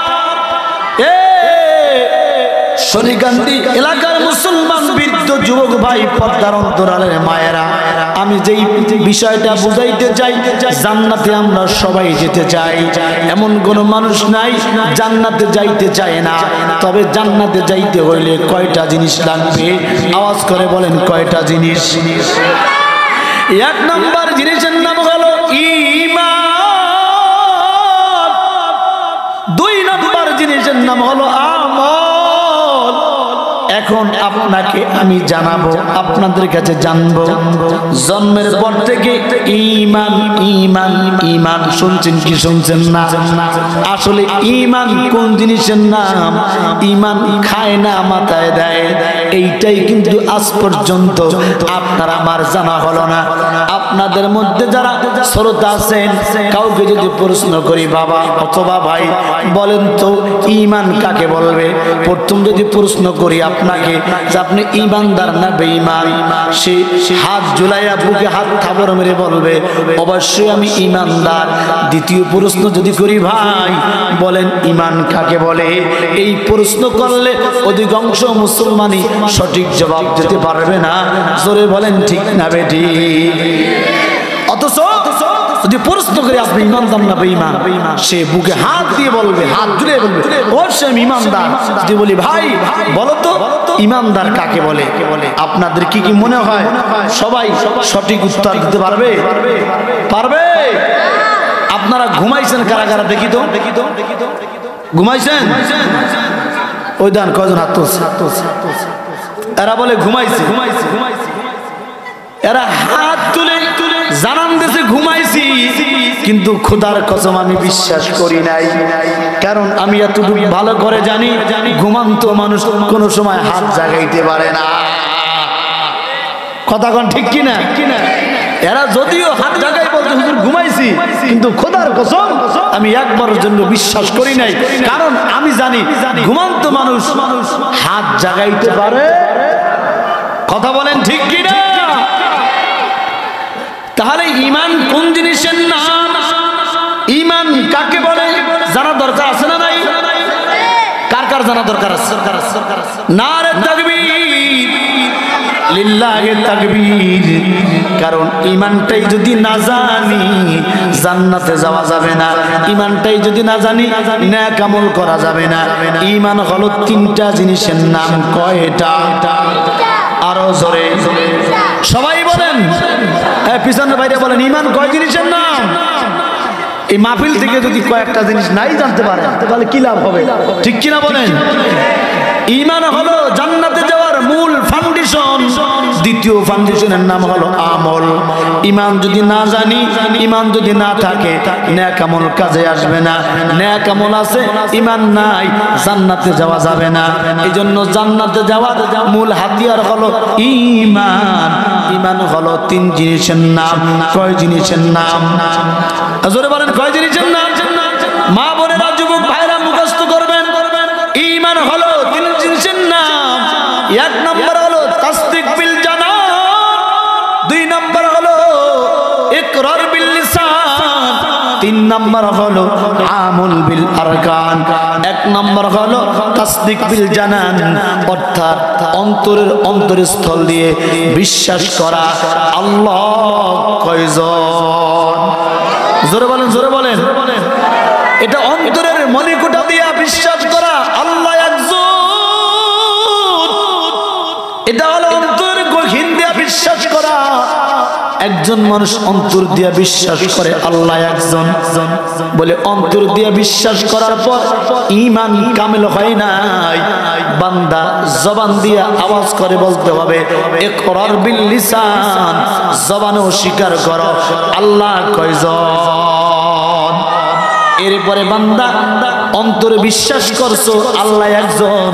শনিকান্দি এলাকার মুসলমান বৃদ্ধ যুবক ভাই, পর্দার অন্তরালের মায়েরা, আমি যেই বিষয়টা বুঝাইতে চাই, জান্নাতে আমরা সবাই যেতে চাই, এমন কোন মানুষ নাই জান্নাতে যাইতে চায় না। তবে জান্নাতে যাইতে হইলে কয়টা জিনিস লাগবে? আওয়াজ করে বলেন কয়টা জিনিস? এক নম্বর জিনিসের নাম হলো ঈমান, দুই নম্বর জিনিসের নাম হলো আমল। এখন আপনাকে আমি জানাবো, আপনাদের কাছে জানবো, জন্মের পর থেকে ঈমান ঈমান ঈমান শুনছেন কি শুনছেন না? আসলে ঈমান কোন জিনিসের নাম? ঈমান খায় না, মাথায় দেয়। এইটাই কিন্তু আজ পর্যন্ত আপনার আমার জানা হলো না। আপনাদের মধ্যে যারা শ্রোতা আছেন, কাউকে যদি প্রশ্ন করি, বাবা অথবা ভাই বলেন তো ঈমান কাকে বলবে? প্রথম যদি প্রশ্ন করি আপনাকে যে আপনি ঈমানদার না বেঈমান, সে হাত ঝুলাইয়া বুকে হাত থাবর মেরে বলবে অবশ্যই আমি ঈমানদার। দ্বিতীয় প্রশ্ন যদি করি, ভাই বলেন ঈমান কাকে বলে? এই প্রশ্ন করলে অধিকাংশ মুসলমানই সঠিক জবাব দিতে পারবে না। জোরে বলেন ঠিক না বেটি? অথচ যদি প্রশ্ন করে আপনি ঈমানদার না বেঈমান, সে বুকে হাত দিয়ে বলবে, হাত ঝুলিয়ে বলবে অবশ্যই আমি ঈমানদার। যদি বলি ভাই বলো তো ঈমানদার কাকে বলে, আপনাদের কি কি মনে হয় সবাই সঠিক উত্তর দিতে পারবে? পারবে? আপনারা ঘুমাইছেন কারা কারা? দেখি তো ঘুমাইছেন? ওই দান কজন হাত তুলছে? এরা বলে ঘুমাইছে। এরা হাত তুলে জানান দেশে ঘুমাইছি, কিন্তু খোদার কসম আমি বিশ্বাস করি নাই। কারণ আমি এতটুকু ভালো করে জানি, ঘুমান্ত মানুষ কোন সময় হাত জাগাইতে পারে না। কথা কোন ঠিক কিনা? এরা যদিও হাত জাগাই বলতে হুজুর ঘুমাইছি, কিন্তু খোদার কসম আমি একবারের জন্য বিশ্বাস করি নাই। কারণ আমি জানি ঘুমান্ত মানুষ হাত জাগাইতে পারে। কথা বলেন ঠিক কিনা? তাহলে ঈমান কোন জিনিসের নাম? ঈমান কাকে বলে জানা দরকার আছে না নাই? কার কার জানা দরকার আছে? নারে তাকবীর, লিল্লাহি তাকবীর। কারণ ঈমানটাই যদি না জানি জান্নাতে যাওয়া যাবে না। ঈমানটাই যদি না জানি নেক আমল করা যাবে না। ঈমান হলো তিনটা জিনিসের নাম। কয়টা? আরো জোরে সবাই বলেন। পিছনের বাইরে বলেন ঈমান কয় জিনিসের নাম? এই মাহফিল থেকে যদি কয়েকটা জিনিস নাই জানতে পারে তাহলে কি লাভ হবে? ঠিক কিনা বলেন? ঈমান হলো জান্নাতে যাওয়ার মূল ফাউন্ডেশন। দ্বিতীয় ফাউন্ডেশনের নাম হলো আমল। ঈমান যদি না জানি, ঈমান যদি না থাকে, নেক আমল কাজে আসবে না। নেক আমল আছে, ঈমান নাই, জান্নাতে যাওয়া যাবে না। এইজন্য জান্নাতে যাওয়ার মূল হাতিয়ার হলো ঈমান। ঈমান হলো তিন জিনিসের নাম। কয় জিনিসের নাম? জোরে বলেন কয় জিনিসের নাম? মা বোনেরা, যুবক ভাইরা মুখস্থ করবেন। ঈমান হলো তিন জিনিসের নাম। এক নম্বর হলো তাসদিক বিল জানান, দুই নম্বর হলো ইকরার বিল লিসান, তিন নম্বর হলো আমল বিল আরকান। এক নম্বর হলো তাসদিক বিল জানান, অর্থাৎ অন্তরের অন্তরস্থল দিয়ে বিশ্বাস করা আল্লাহ কয়জন। জোরে বলেন, জোরে বলেন। এটা অন্তরের মনিকুটা দিয়া বিশ্বাস করা আল্লাহ একজন। এটা হলো অন্তরের গহীন দিয়া বিশ্বাস করা। একজন মানুষ অন্তর দিয়া বিশ্বাস করে আল্লাহ একজন, বলে অন্তর দিয়া বিশ্বাস করার পর ঈমান কামিল হয় নাই। বান্দা জবান দিয়া আওয়াজ করে বলতে হবে ইকরার বিল লিসান, জবানেও স্বীকার করো আল্লাহ কয়জন। এরপরে বান্দা অন্তরে বিশ্বাস করছো আল্লাহ একজন,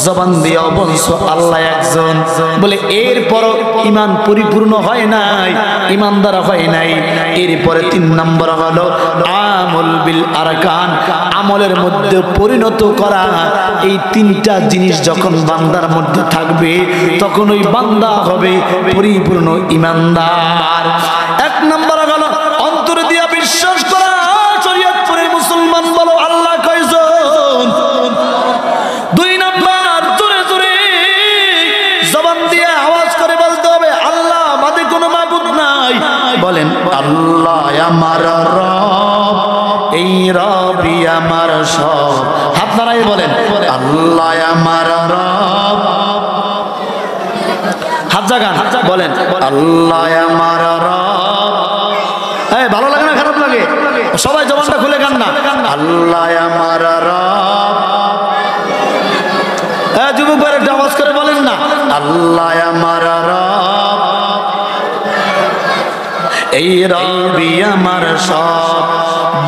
জবান দিয়ে বলছো আল্লাহ একজন, বলে এরপর ঈমান পরিপূর্ণ হয় নাই, ঈমানদার হয় নাই। এরপরে 3 নম্বর হলো আমল বিল আরকান, আমলের মধ্যে পরিণত করা। এই 3টা জিনিস যখন বান্দার মধ্যে থাকবে তখন ওই বান্দা হবে পরিপূর্ণ ঈমানদার। 1 নম্বর হলো অন্তর দিয়ে বিশ্বাস করা। শরীয়তপুরে মুসলমান বলো আল্লাহ কয়জন? 2 নম্বর জোরে জোরে জবান দিয়ে আওয়াজ করে বলতে হবে আল্লাহ বাদে কোনো মাবুদ নাই। বলেন আল্লাহ আমার রব, এই রবই আমার সব। হাত নাড়াই বলেন আল্লাহ আমার রব। হাত জাগান, বলেন আল্লাহ আমার রব। এই ভালো লাগে না খারাপ লাগে? সবাই জবানটা খুলে গান না, আল্লাহ আমার রব। যুবক ভাই একটু আওয়াজ করে বলেন না আল্লাহ আমার রব, এই রবি আমার সব।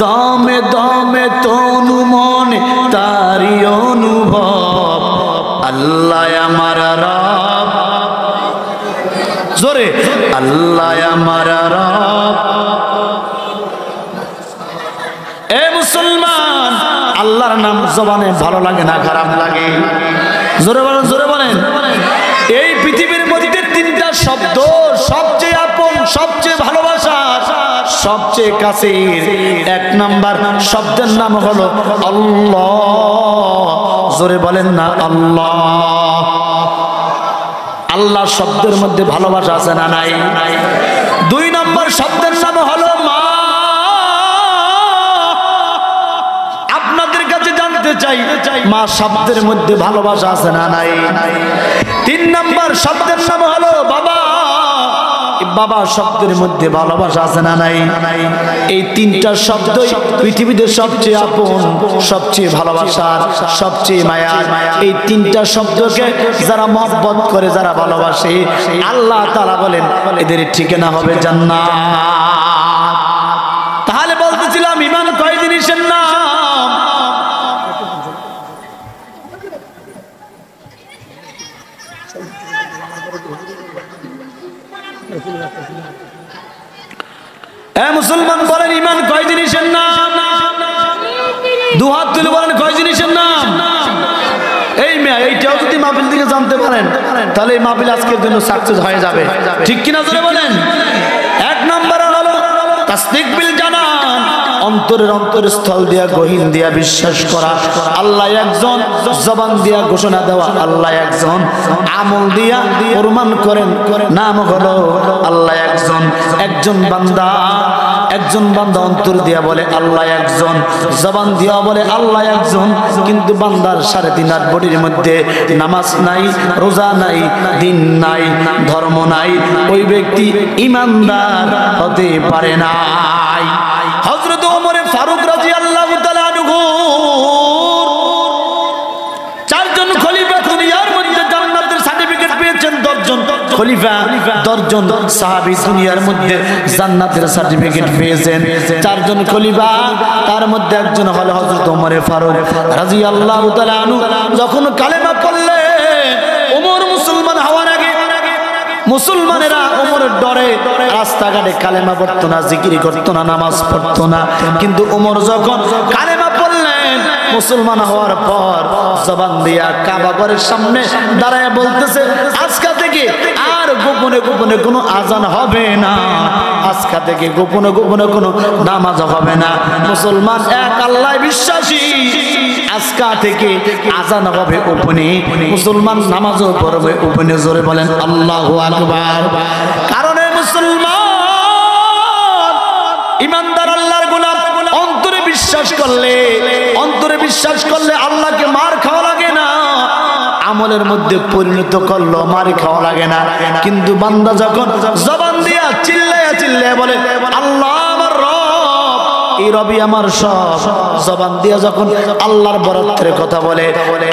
দমে দমে তনু মনে তারি অনুভব, আল্লাহ আমার রব। জোরে আল্লাহ আমার রব। এ মুসলমান, আল্লাহর নাম জবানে ভালো লাগে না খারাপ লাগে? জোরে বলেন, জোরে বলেন। এই পৃথিবীর মধ্যে 3টা শব্দ সবচেয়ে আপন, সবচেয়ে ভালোবাসা, সবচেয়ে কাছের। 1 নাম্বার শব্দের নাম হলো আল্লাহ। জোরে বলেন না আল্লাহ। আল্লাহ শব্দের মধ্যে ভালোবাসা আছে না নাই? 2 নম্বর শব্দের নাম হলো মা। আপনাদের কাছে জানতে চাই মা শব্দের মধ্যে ভালোবাসা আছে না নাই? 3 নম্বর শব্দের নাম হলো বাবা। বাবা শব্দের মধ্যে ভালোবাসা আছে না নাই? এই 3টা শব্দই পৃথিবীতে সবচেয়ে আপন, সবচেয়ে ভালোবাসার, সবচেয়ে মায়ার। এই 3টা শব্দকে যারা মহব্বত করে, যারা ভালোবাসে, আল্লাহ তাআলা বলেন এদের ঠিকানা হবে জান্নাত। তাহলে বলতেছিলাম ঈমান কয় জিনিসের নাম? মুসলমান বলেন ঈমান কয় জিনিসের নাম? 2 হাত তুলে বলেন কয় জিনিসের নাম? এই মেয়া, এইটাও যদি মাহফিল থেকে জানতে পারেন তাহলে এই মাহফিল আজকের জন্য সাকসেস হয়ে যাবে, ঠিক কিনা জোরে বলেন। 1 নম্বর হলো তাসদিক বিল জানান, অন্তরের অন্তরস্থল দিয়া গহীন দিয়া বিশ্বাস করা আল্লাহ একজন, জবান দিয়া ঘোষণা দেওয়া আল্লাহ একজন, আমল দিয়া প্রমাণ করেন নাম হলো আল্লাহ একজন। একজন বান্দা অন্তর দিয়া বলে আল্লাহ একজন, জবান দিয়া বলে আল্লাহ একজন, কিন্তু বান্দার 3.5 বডির মধ্যে নামাজ নাই, রোজা নাই, দিন নাই, ধর্ম নাই, ওই ব্যক্তি ঈমানদার হতে পারে না। হযরত ওমর ফারুক রাদিয়াল্লাহু তাআলা আনহু 4 জন খলিফা দুনিয়ার মধ্যে জান্নাতের সার্টিফিকেট পেয়েছেন। 10 জন খলিফা, 10 জন সাহাবী দুনিয়ার মধ্যে জান্নাতের সার্টিফিকেট পেয়েছেন। 4 জন খলিফা, তার মধ্যে একজন হলো হযরত ওমর ফারুক রাদিয়াল্লাহু তাআলা আনহু। যখন কালেমা পড়লেন, ওমর মুসলমান হওয়ার আগে মুসলমানেরা ওমরের ডরে রাস্তাঘাটে কালেমা পড়তো না, জিকির করতো না, নামাজ পড়তো না। কিন্তু ওমর যখন কালেমা পড়লেন, মুসলমান হওয়ার পর জবান দিয়া কাবা ঘরের সামনে দাঁড়ায় বলতেছে আজকে থেকে আর গোপনে গোপনে কোনো আজান হবে না, আজকে থেকে গোপনে গোপনে কোনো নামাজ হবে না। মুসলমান এক আল্লাহ বিশ্বাসী, আজকে থেকে আজান হবে গোপনে, মুসলমান নামাজও পড়বে গোপনে। জোরে বলেন আল্লাহু আকবার। কারণ মুসলমান ইমানদার আল্লাহর গোলাম, অন্তরে বিশ্বাস করলে আল্লাহকে মার খাওয়া লাগে না, আমলের মধ্যে পরিণত করলো মার খাওয়া লাগে না। কিন্তু বান্দা যখন জবান দিয়া চিল্লায়া বলে আল্লাহ আমার রব, এই রবি আমার সব, জবান দিয়া যখন আল্লাহর বরত্বের কথা বলে,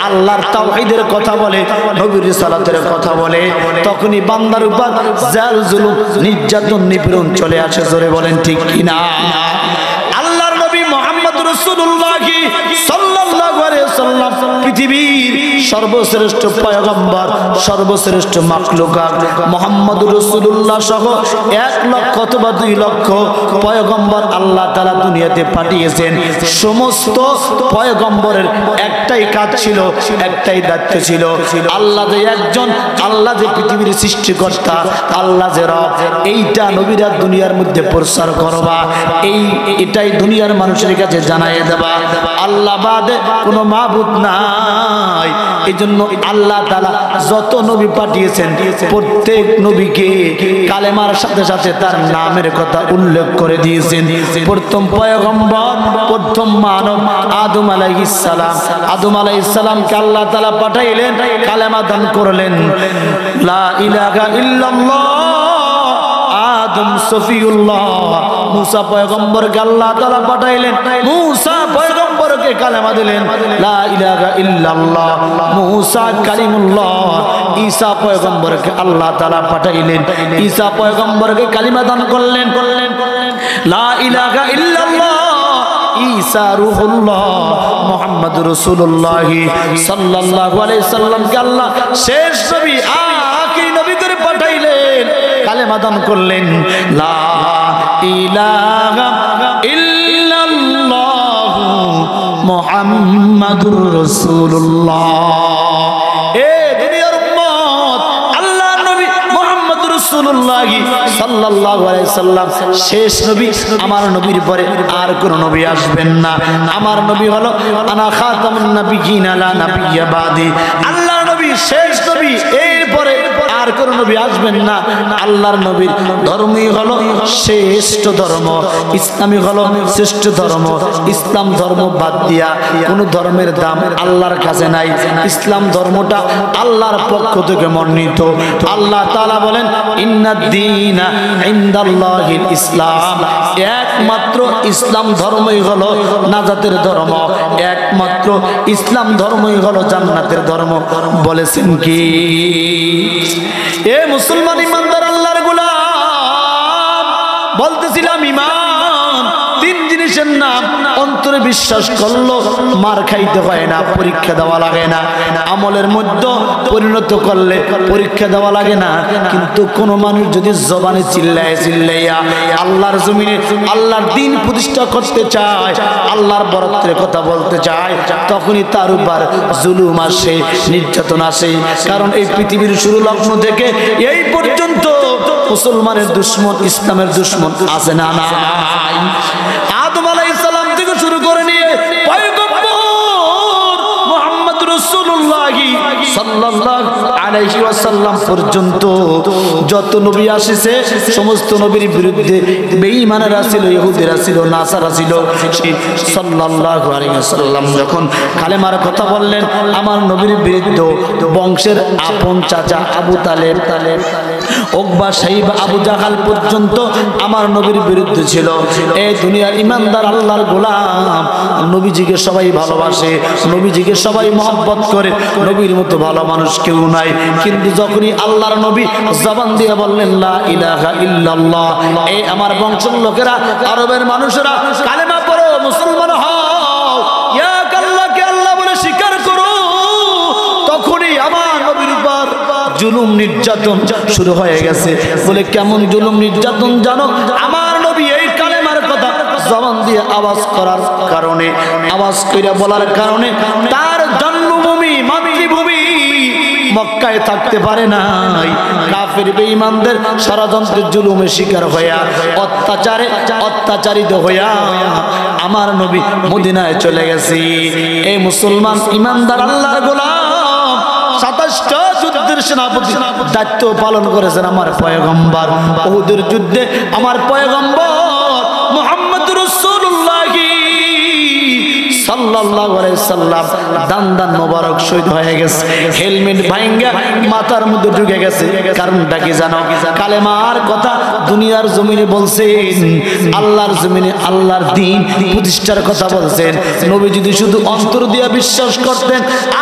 আল্লাহর তাওহীদের কথা বলে, নবীর রিসালাতের কথা বলে, তখনই বান্দার উপর জাল জুলুম, নির্যাতন, নিপীড়ন চলে আসে। জোরে বলেন ঠিক কিনা? আল্লাহর নবী মুহাম্মদ রাসূলুল্লাহ সাল্লাল্লাহু আলাইহি ওয়াসাল্লাম পৃথিবীর সর্বশ্রেষ্ঠ পয়গম্বর, সর্বশ্রেষ্ঠ মাখলুকাত মুহাম্মদুর রাসূলুল্লাহ সহ 1 লক্ষ অথবা 2 লক্ষ পয়গম্বর আল্লাহ তাআলা দুনিয়াতে পাঠিয়েছেন। সমস্ত পয়গম্বরের একটাই কাজ ছিল, একটাই দায়িত্ব ছিল, আল্লাহ যে একজন, আল্লাহ যে পৃথিবীর সৃষ্টিকর্তা, আল্লাহ যে রব, এইটা নবীরা দুনিয়ার মধ্যে প্রচার করবা, এটাই দুনিয়ার মানুষের কাছে জানাইয়ে দেবা। আল্লাহ বাদে কোনো মাবুদ নাই। এই জন্য আল্লাহ তাআলা যত নবী পাঠিয়েছেন প্রত্যেক নবীকে কালেমার সাথে সাথে তার নামের কথা উল্লেখ করে দিয়েছেন। প্রথম পয়গম্বর, প্রথম মানব আদম আলাইহিস সালাম। আদম আলাইহিস সালামকে আল্লাহ তাআলা পাঠাইলেন, কালেমা দান করলেন, লা ইলাহা ইল্লাল্লাহ। আদম সফিউল্লাহ। মুসা পয়গম্বরকে আল্লাহ তাআলা পাঠাইলেন, মুসা পয়গম্বরকে কালেমা দিলেন, লা ইলাহা ইল্লাল্লাহ। মুসা কালিমুল্লাহ। ঈসা পয়গম্বরকে আল্লাহ তাআলা পাঠাইলেন, ঈসা পয়গম্বরকে কালিমা দান করলেন, লা ইলাহা ইল্লাল্লাহ। ঈসা রূহুল্লাহ। মুহাম্মদুর রাসূলুল্লাহ সাল্লাল্লাহু আলাইহি সাল্লামকে আল্লাহ শেষ নবী, আখির নবী করে পাঠাইলেন, কালেমা দান করলেন, লা ইলাহা ইল্লাল্লাহ মুহাম্মাদুর রাসূলুল্লাহ। এ দুনিয়ার উম্মত, আল্লাহর নবী মুহাম্মদুর রাসূলুল্লাহ সাল্লাল্লাহু আলাইহি সাল্লাম শেষ নবী। আমার নবীর পরে আর কোন নবী আসবেন না। আমার নবী হলো আনা খাতামুন নাবিয়্যিন লা নাবিয়্যা বাদি। আল্লাহর নবী শেষ নবী, এরপরে আর কোন নবী আসবেন না। আল্লাহর নবীর ধর্মই হলো শ্রেষ্ঠ ধর্ম, ইসলামই হলো শ্রেষ্ঠ ধর্ম। ইসলাম ধর্ম বাদ দিয়া কোন ধর্মের দাম আল্লাহর কাছে নাই। ইসলাম ধর্মটা আল্লাহর পক্ষ থেকে মনোনীত। আল্লাহ তাআলা বলেন, ইন্নাদ-দীনা ইনদাল্লাহিল ইসলাম। একমাত্র ইসলাম ধর্মই হলো নাজাতের ধর্ম, একমাত্র ইসলাম ধর্মই হলো জান্নাতের ধর্ম। বলেছেন কি? এ মুসলমান ইমানদার আল্লাহর গোলাম, বলতেছিলাম ইমান 3 জিনিসের নাম। অন্তরে বিশ্বাস করলো, মার খাইতে হয় না, পরীক্ষা দেওয়া লাগে না। আমলের মধ্যে পরিণত করলে পরীক্ষা দেওয়া লাগে না। কিন্তু কোন মানুষ যদি জবানে চিল্লাইয়া আল্লাহর জমিনে আল্লাহর দ্বীন প্রতিষ্ঠা করতে চায়, আল্লাহর বরত্বের কথা বলতে চায়, তখনই তার উপর জুলুম আসে, নির্যাতন আসে। কারণ এই পৃথিবীর শুরু লগ্ন থেকে এই পর্যন্ত মুসলমানের দুশ্মন, ইসলামের দুশ্মন আছে না নাই? আদম আলাইহিস সালাম থেকে শুরু করে নিয়ে পয়গম্বর মুহাম্মদ রাসূলুল্লাহ সাল্লাল্লাহু আলাইহি ওয়াসাল্লাম পর্যন্ত যত নবী আসেছে, সমস্ত নবীর বিরুদ্ধে বেঈমানেরা ছিল, ইহুদিরা ছিল, নাসারা ছিল। সাল্লাল্লাহু আলাইহি ওয়াসাল্লাম যখন কালেমার কথা বললেন, আমার নবীর বিরুদ্ধে বংশের আপন চাচা আবু তালেব, উকবা, সাইবা, আবু জাহাল পর্যন্ত আমার নবীর বিরুদ্ধে ছিল। এই দুনিয়ার ইমানদার আল্লাহর গোলাম নবীজিকে সবাই ভালোবাসে, নবীজিকে সবাই মহব্বত করে। নবীর মতো ভালো মানুষ কেউ নাই। কিন্তু যখনই আল্লাহর নবী জবান দিয়ে বললেন লা ইলাহা ইল্লাল্লাহ, এই আমার বংশের লোকেরা, আরবের মানুষেরা কালেমা পড়ো, মুসলমান হও, ইয়া আল্লাহকে আল্লাহ বলে স্বীকার করো, তখনই আমার নবীর উপর জুলুম নির্যাতন শুরু হয়ে গেছে। বলে কেমন জুলুম নির্যাতন জানো? আমার নবী এই কালেমার কথা জবান দিয়ে আওয়াজ করার কারণে, আওয়াজ কইরা বলার কারণে তার জন্মভূমি, মাতৃভূমি মক্কায় থাকতে পারে নাই। কাফের বেঈমানদের ষড়যন্ত্রের জুলুমের শিকার হইয়া, অত্যাচারে অত্যাচারিত হইয়া আমার নবী মদিনায় চলে গেছে। এই মুসলমান ইমানদার আল্লাহর গোলাম 27টা যুদ্ধের সেনাপতি দায়িত্ব পালন করেছেন আমার পয়গম্বর। উহুদের যুদ্ধে আমার পয়গম্বর মুহাম্মদুর রাসূলুল্লাহ সাল্লাল্লাহু আলাইহি সাল্লাম দান মোবারক শহীদ হয়ে গেছে। হেলমেট ভাঙা মাথার মধ্যে ঢুকে গেছে। কারণটা কি জানো? কালেমার কথা দুনিয়ার জমিনে বলছেন, আল্লাহর জমিনে আল্লাহর দ্বীন প্রতিষ্ঠার কথা বলছেন। নবী যদি শুধু অন্তর দিয়ে বিশ্বাস করতেন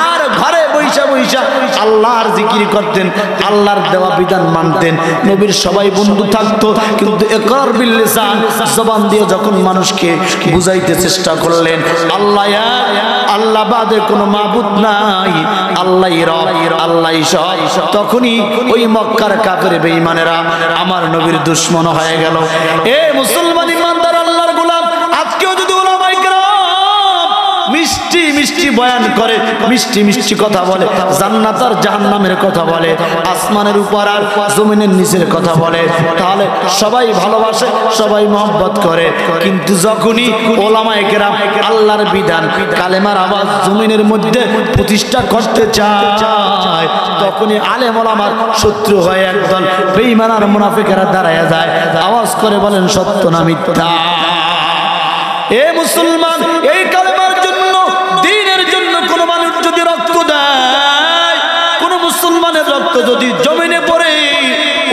আর ঘরে বসে বৈশা বৈশা আল্লাহর জিকির করতেন, আল্লাহর দেওয়া বিধান মানতেন। নবীর সবাই বন্ধু থাকতো, কিন্তু ইকরার বিল লিসান, জবান দিয়ে যখন মানুষকে বুঝাইতে চেষ্টা করলেন আল্লাহ এক, আল্লাহ বাদে কোনো মাবুদ নাই, আল্লাহই রব, আল্লাহই সব, তখনই ওই মক্কার কাফের বেঈমানেরা আমার নবীর দুশমন হয়ে গেল। এ মুসলমান ইমানদার আল্লাহর গোলাম, আজকেও যদি ওলামায়ে কেরাম মিষ্টি মিষ্টি বয়ান করে, মিষ্টি মিষ্টি কথা বলে, জান্নাত আর জাহান্নামের কথা বলে, আসমানের উপর আর জমিনের নিচের কথা বলে, তাহলে সবাই ভালোবাসে, সবাই মহব্বত করে। কিন্তু যখনই ওলামায়ে কেরাম আল্লাহর বিধান, কালেমার আওয়াজ জমিনের মধ্যে প্রতিষ্ঠা করতে চায়, তখনই আলেম ওলামার শত্রু হয়ে একদল বেঈমান আর মুনাফিকেরা দাঁড়ায় যায়, আওয়াজ করে বলেন সত্য না মিথ্যা। এ মুসলমান, এই কালেমার জন্য, দ্বীনের জন্য কোন মানুষ যদি রক্ত দেয়, কোন মুসলমানের রক্ত যদি জমিনে পড়ে,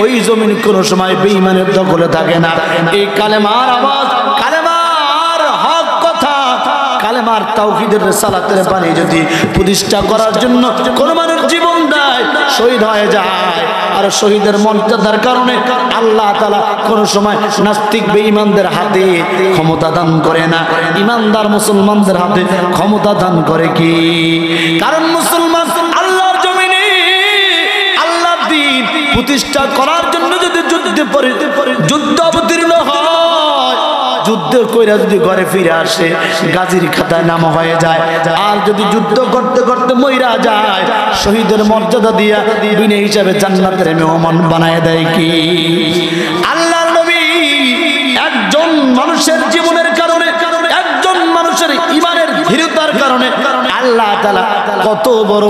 ওই জমিন কোন সময় বেঈমানের দখলে থাকে না। এই কালেমার আওয়াজ, কালেমার হক কথা, কালেমার তাওহীদের রিসালাতের বাণী যদি প্রতিষ্ঠা করার জন্য কোন মানুষ জীবন দেয়, শহীদ হয়ে যায়। আর শহীদের মর্যাদার কারণে আল্লাহ তাআলা কোন সময় নাস্তিক বেঈমানদের হাতে ক্ষমতা দান করে না, ইমানদার মুসলমানদের হাতে ক্ষমতা দান করে। কি কারণ? মুসলমান আল্লাহর জমিনে আল্লাহর দ্বীন প্রতিষ্ঠা করার জন্য যদি যুদ্ধ অবতীর্ণ হয়, যুদ্ধ কইরা যদি ঘরে ফিরে আসে, গাজীর খাতায় নাম হয়ে যায়। আর যদি যুদ্ধ করতে করতে মইরা যায়, শহীদের মর্যাদা দিয়া বিনা হিসাবে জান্নাতের মেহমান বানায় দেয়। কি আল্লাহর নবী একজন মানুষের জীবনের কারণে, একজন মানুষের ঈমানের দৃঢ়তার কারণে আল্লাহ তাআলা কত বড়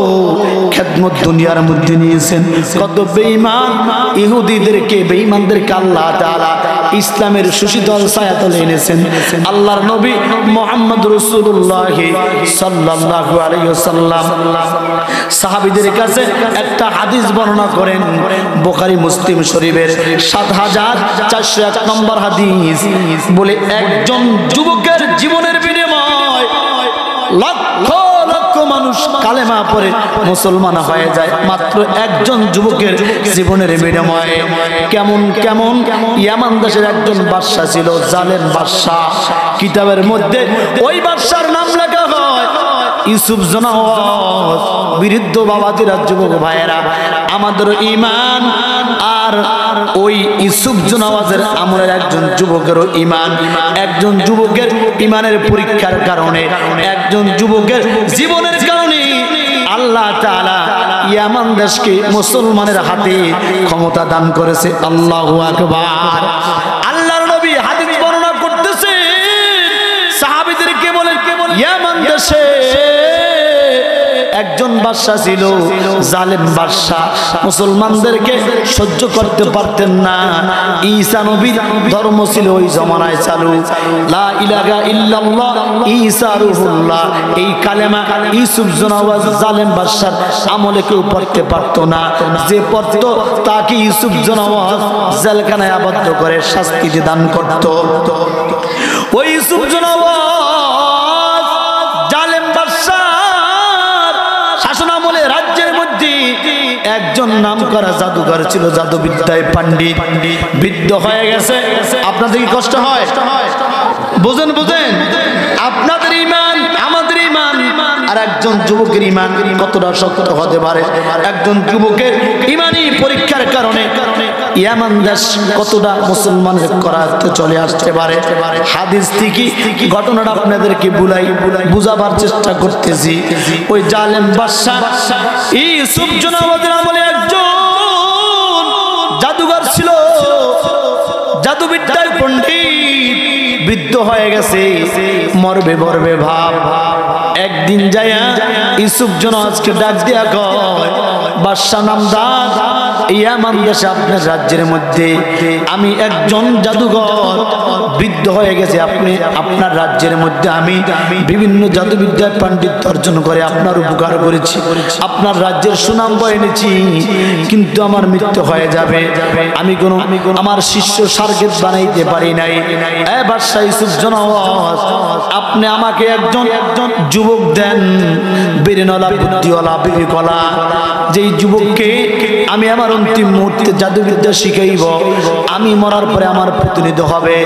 খেদমত দুনিয়ার মধ্যে নিয়েছেন। কত বেঈমান ইহুদিদেরকে, বেঈমানদেরকে আল্লাহ তাআলা ইসলামের সুশীতল ছায়াতলে এনেছেন। আল্লাহর নবী মুহাম্মদ রাসূলুল্লাহ সাল্লাল্লাহু আলাইহি ওয়াসাল্লাম সাহাবীদের কাছে একটা হাদিস বর্ণনা করেন, বুখারী মুসলিম শরীফের ৭৪০১ নম্বর হাদিস। বলে একজন যুবকের জীবনের বিনিময় লক্ষ লক্ষ মানুষ কালেমা পড়ে মুসলমান হয়ে যায়, মাত্র একজন যুবকের জীবনের বিনিময়ে। কেমন কেমন? ইয়ামান দেশের একজন বাদশা ছিল, জালেম বাদশা। কিতাবের মধ্যে ওই বাদশার নাম লেখা হয় ইউসুফ জনাওয়াজ। বিরুদ্ধ বাবাতিরা, যুবক ভাইয়েরা, আমাদের ঈমান আর ওই ইউসুফ জনাওয়াজের আমলের একজন যুবকেরও ঈমান, একজন যুবকের ঈমানের পরীক্ষার কারণে, একজন যুবকের জীবনের কারণে আল্লাহ তাআলা ইয়ামান দেশকে মুসলমানের হাতে ক্ষমতা দান করেছে। আল্লাহু আকবার। আল্লাহর নবী হাদিস বর্ণনা করতেছে, সাহাবীদেরকে বলে ইয়ামান দেশে একজন বাদশা ছিল, জালেম বাদশা, মুসলমানদেরকে সহ্য করতে পারতেন না। ঈসা নবীর ধর্ম ছিল ওই জমানায় চালু, লা ইলাহা ইল্লাল্লাহ ঈসা রূহুল্লাহ। এই কালেমা ইউসুফ জনাওয়াজ জালেম বাদশার আমলে কেউ পড়তে পারত না। যে পড়ত তাকে ইউসুফ জনাওয়াজ জেলখানায় আবদ্ধ করে শাস্তি দান করত। ওই ইউসুফ জনাওয়াজ জালেম বাদশা শাসনামলে রাজ্যের মধ্যে একজন নামকরা জাদুঘর ছিল, জাদুবিদ্যায় পাণ্ডিত, বিদ্ধ হয়ে গেছে। আপনাদের কি কষ্ট হয়? বুঝেন বুঝেন, আপনাদের ঈমান আমাদের ঈমান আর একজন যুবকের ঈমান কতটা শক্ত হতে পারে। একজন যুবকের ঈমানি পরীক্ষার কারণে ইয়ামান দেশ কতটা মুসলমানের করাতে চলে আসতে পারে। হাদিস থেকে ঘটনাটা আপনাদেরকে বুঝাবার চেষ্টা করতেছি। ওই জালেম বাদশা ইউসুফ জনাওয়াজের আমলে একজন জাদুঘর ছিল, জাদুবিদ্যায় পণ্ডিত, বৃদ্ধ হয়ে গেছে, মরবে মরবে ভাব। একদিন যাইয়া ইউসুফ জনাওয়াজকে ডাক দিয়া কয়, বাদশা নামদার, ইয়ামান দেশে আপনার রাজ্যের মধ্যে আমি একজন জাদুঘর, বৃদ্ধ হয়ে গেছে, আপনি আপনার রাজ্যের মধ্যে আমি বিভিন্ন জাদুবিদ্যায় পাণ্ডিত্য অর্জন করে আপনার উপকার করেছি, আপনার রাজ্যের সুনাম বয়ে এনেছি, কিন্তু আমার মৃত্যু হয়ে যাবে, আমি কোনো আমার শিষ্য সার্গেত বানাইতে পারি নাই। এ বাদশা ইউসুফ জনাওয়াজ, আপনি আমাকে একজন যুবক দেন, বেরেনওয়ালা, বুদ্ধিওয়ালা, বিবেকওয়ালা, যেই যুবককে আমি আমার অন্তিম মুহূর্তে জাদুবিদ্যা শিখাইব, আমি মরার পরে আমার প্রতিনিধি হবে,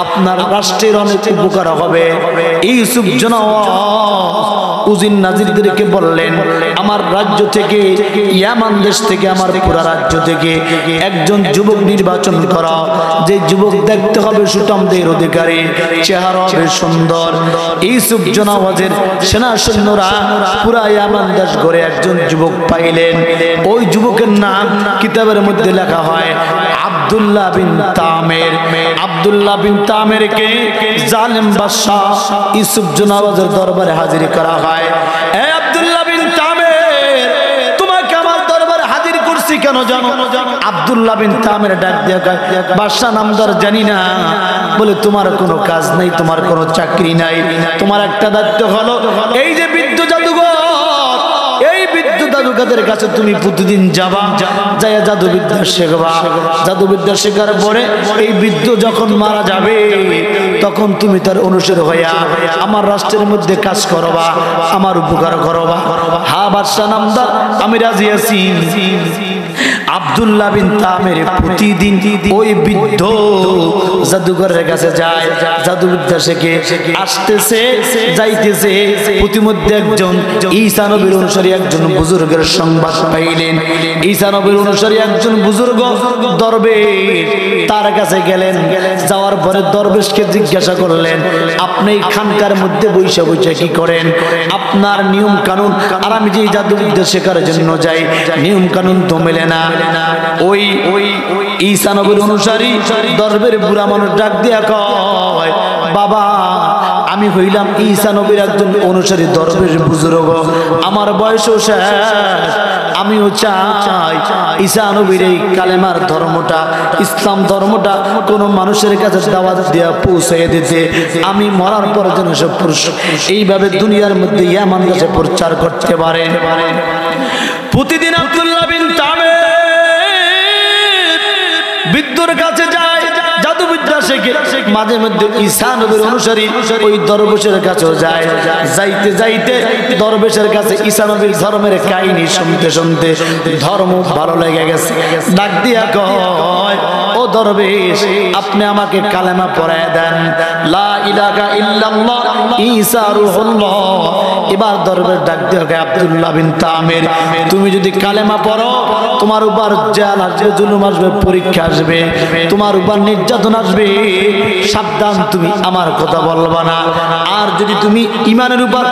আপনার রাষ্ট্রের অনেক উপকার হবে। ইউসুফ জনাওয়াজ উজির নাজিরদেরকে বললেন, আমার রাজ্য থেকে, ইয়ামান দেশ থেকে, আমার পুরা রাজ্য থেকে একজন যুবক নির্বাচন করা, যে যুবক দেখতে হবে সুঠামদের অধিকারী, চেহারা হবে সুন্দর। ইউসুফ জনাওয়াজের সেনা সৈন্যরা পুরা ইয়ামান দেশ ঘুরে একজন যুবক পাইলেন। ওই যুবকের নাম কিতাবের মধ্যে লেখা হয় আব্দুল্লাহ বিন তামের। আব্দুল্লাহ বিন তামেরকে জালেম বাদশা ইউসুফ জনাওয়াজের দরবারে হাজির করা হয়। এ আব্দুল্লাহ বিন তামের, তোমাকে আমার দরবারে হাজির করছি কেন জানো? আব্দুল্লাহ বিন তামের ডাক দিয়ে কয়, বাদশা নামদার জানি না। বলে, তোমার কোনো কাজ নাই, তোমার কোনো চাকরি নাই, তোমার একটা দায়িত্ব হলো এই যে বৃদ্ধ জাদুঘর, এই বৃদ্ধ জাদুঘরের কাছে তুমি প্রতিদিন যাবা, যাইয়া জাদুবিদ্যা শেখবা। জাদুবিদ্যা শেখার পরে এই বৃদ্ধ যখন মারা যাবে তখন তুমি তার অনুসারী হইয়া আমার রাষ্ট্রের মধ্যে কাজ করবা, আমার উপকার করবা। হা বাদশা নামদার, আমি রাজি আছি। আব্দুল্লাহ বিন তামের প্রতিদিন ওই বৃদ্ধ জাদুঘরের কাছে যায়, জাদুবিদ্যা শেখে। আসতেছে যাইতেছে, প্রতিমধ্যে একজন ঈসা নবীর অনুসারী একজন বুজুর্গের সংবাদ পাইলেন। ঈসা নবীর অনুসারী একজন বুজুর্গ দরবেশ তার কাছে গেলেন। যাওয়ার পরে দরবেশকে জিজ্ঞাসা করলেন, আপনি খানকার মধ্যে বৈশা বৈশা কি করেন? আপনার নিয়ম কানুন আর আমি যে জাদুবিদ্যা শেখার জন্য যাই, নিয়ম কানুন তো মেলে না। ওই ঈসা নবীর অনুসারী দরবের বুড়া মানুষ ডাক দিয়া কয়, বাবা, আমি হইলাম ঈসা নবীর একজন অনুসারী দরবেশ বুজুর্গ, আমার বয়সও শেষ, আমিও চাই ঈসা নবীর এই কালেমার ধর্মটা, ইসলাম ধর্মটা কোন মানুষের কাছে দাওয়াত দিয়া পৌঁছে দিতে, আমি মরার পর যেন সব পুরুষ এইভাবে দুনিয়ার মধ্যে ইয়ামান দেশে প্রচার করতে পারে। প্রতিদিন আব্দুল্লাহ বিন তামের বৃদ্ধর কাছে যায়, জাদুবিদ্যা শেখে। মাঝে মধ্যে ঈসা নবীর অনুসারী ওই দরবেশের কাছেও যায়। যাইতে যাইতে দরবেশের কাছে ঈসা নবীর ধর্মের কাহিনী শুনতে শুনতে ধর্ম ভালো লেগে গেছে। ডাক দিয়া কয়, ও দরবেশ, আপনি আমাকে কালেমা পড়ায় দেন, লা ইলাহা ইল্লাল্লাহ ঈসা রূহুল্লাহ। এবার দরবেশ ডাক দিয়া কয়, আব্দুল্লাহ বিন তামের, তুমি যদি কালেমা পড়ো, তোমার উপর জাল আসবে, জুলুম আসবে, পরীক্ষা আসবে, তোমার উপর নির্যাতন আসবে, সাবধান, তুমি আমার কথা বলবা না। আর যদি তুমি ঈমানের উপর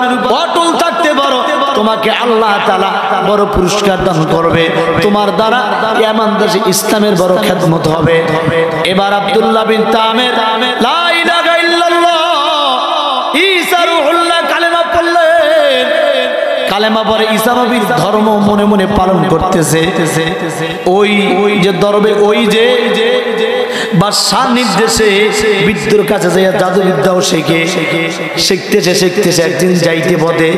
অটল থাকতে পারো, তোমাকে আল্লাহ তাআলা বড় পুরস্কার দান করবে, তোমার দ্বারা ইয়ামান দেশে ইসলামের বড় খেদমত হবে। এবার আব্দুল্লাহ বিন তামের লা ইলাহা ইল্লাল্লাহ ঈসা রূহুল্লাহ কালেমা পড়লেন। কালেমা পরে ঈসা নবীর ধর্ম মনে মনে পালন করতেছে। ওই যে দরবে, ওই যে বাদশার নির্দেশে বৃদ্ধর কাছে যাইয়া জাদুবিদ্যাও শিখতেছে। একদিন যাইতে পথে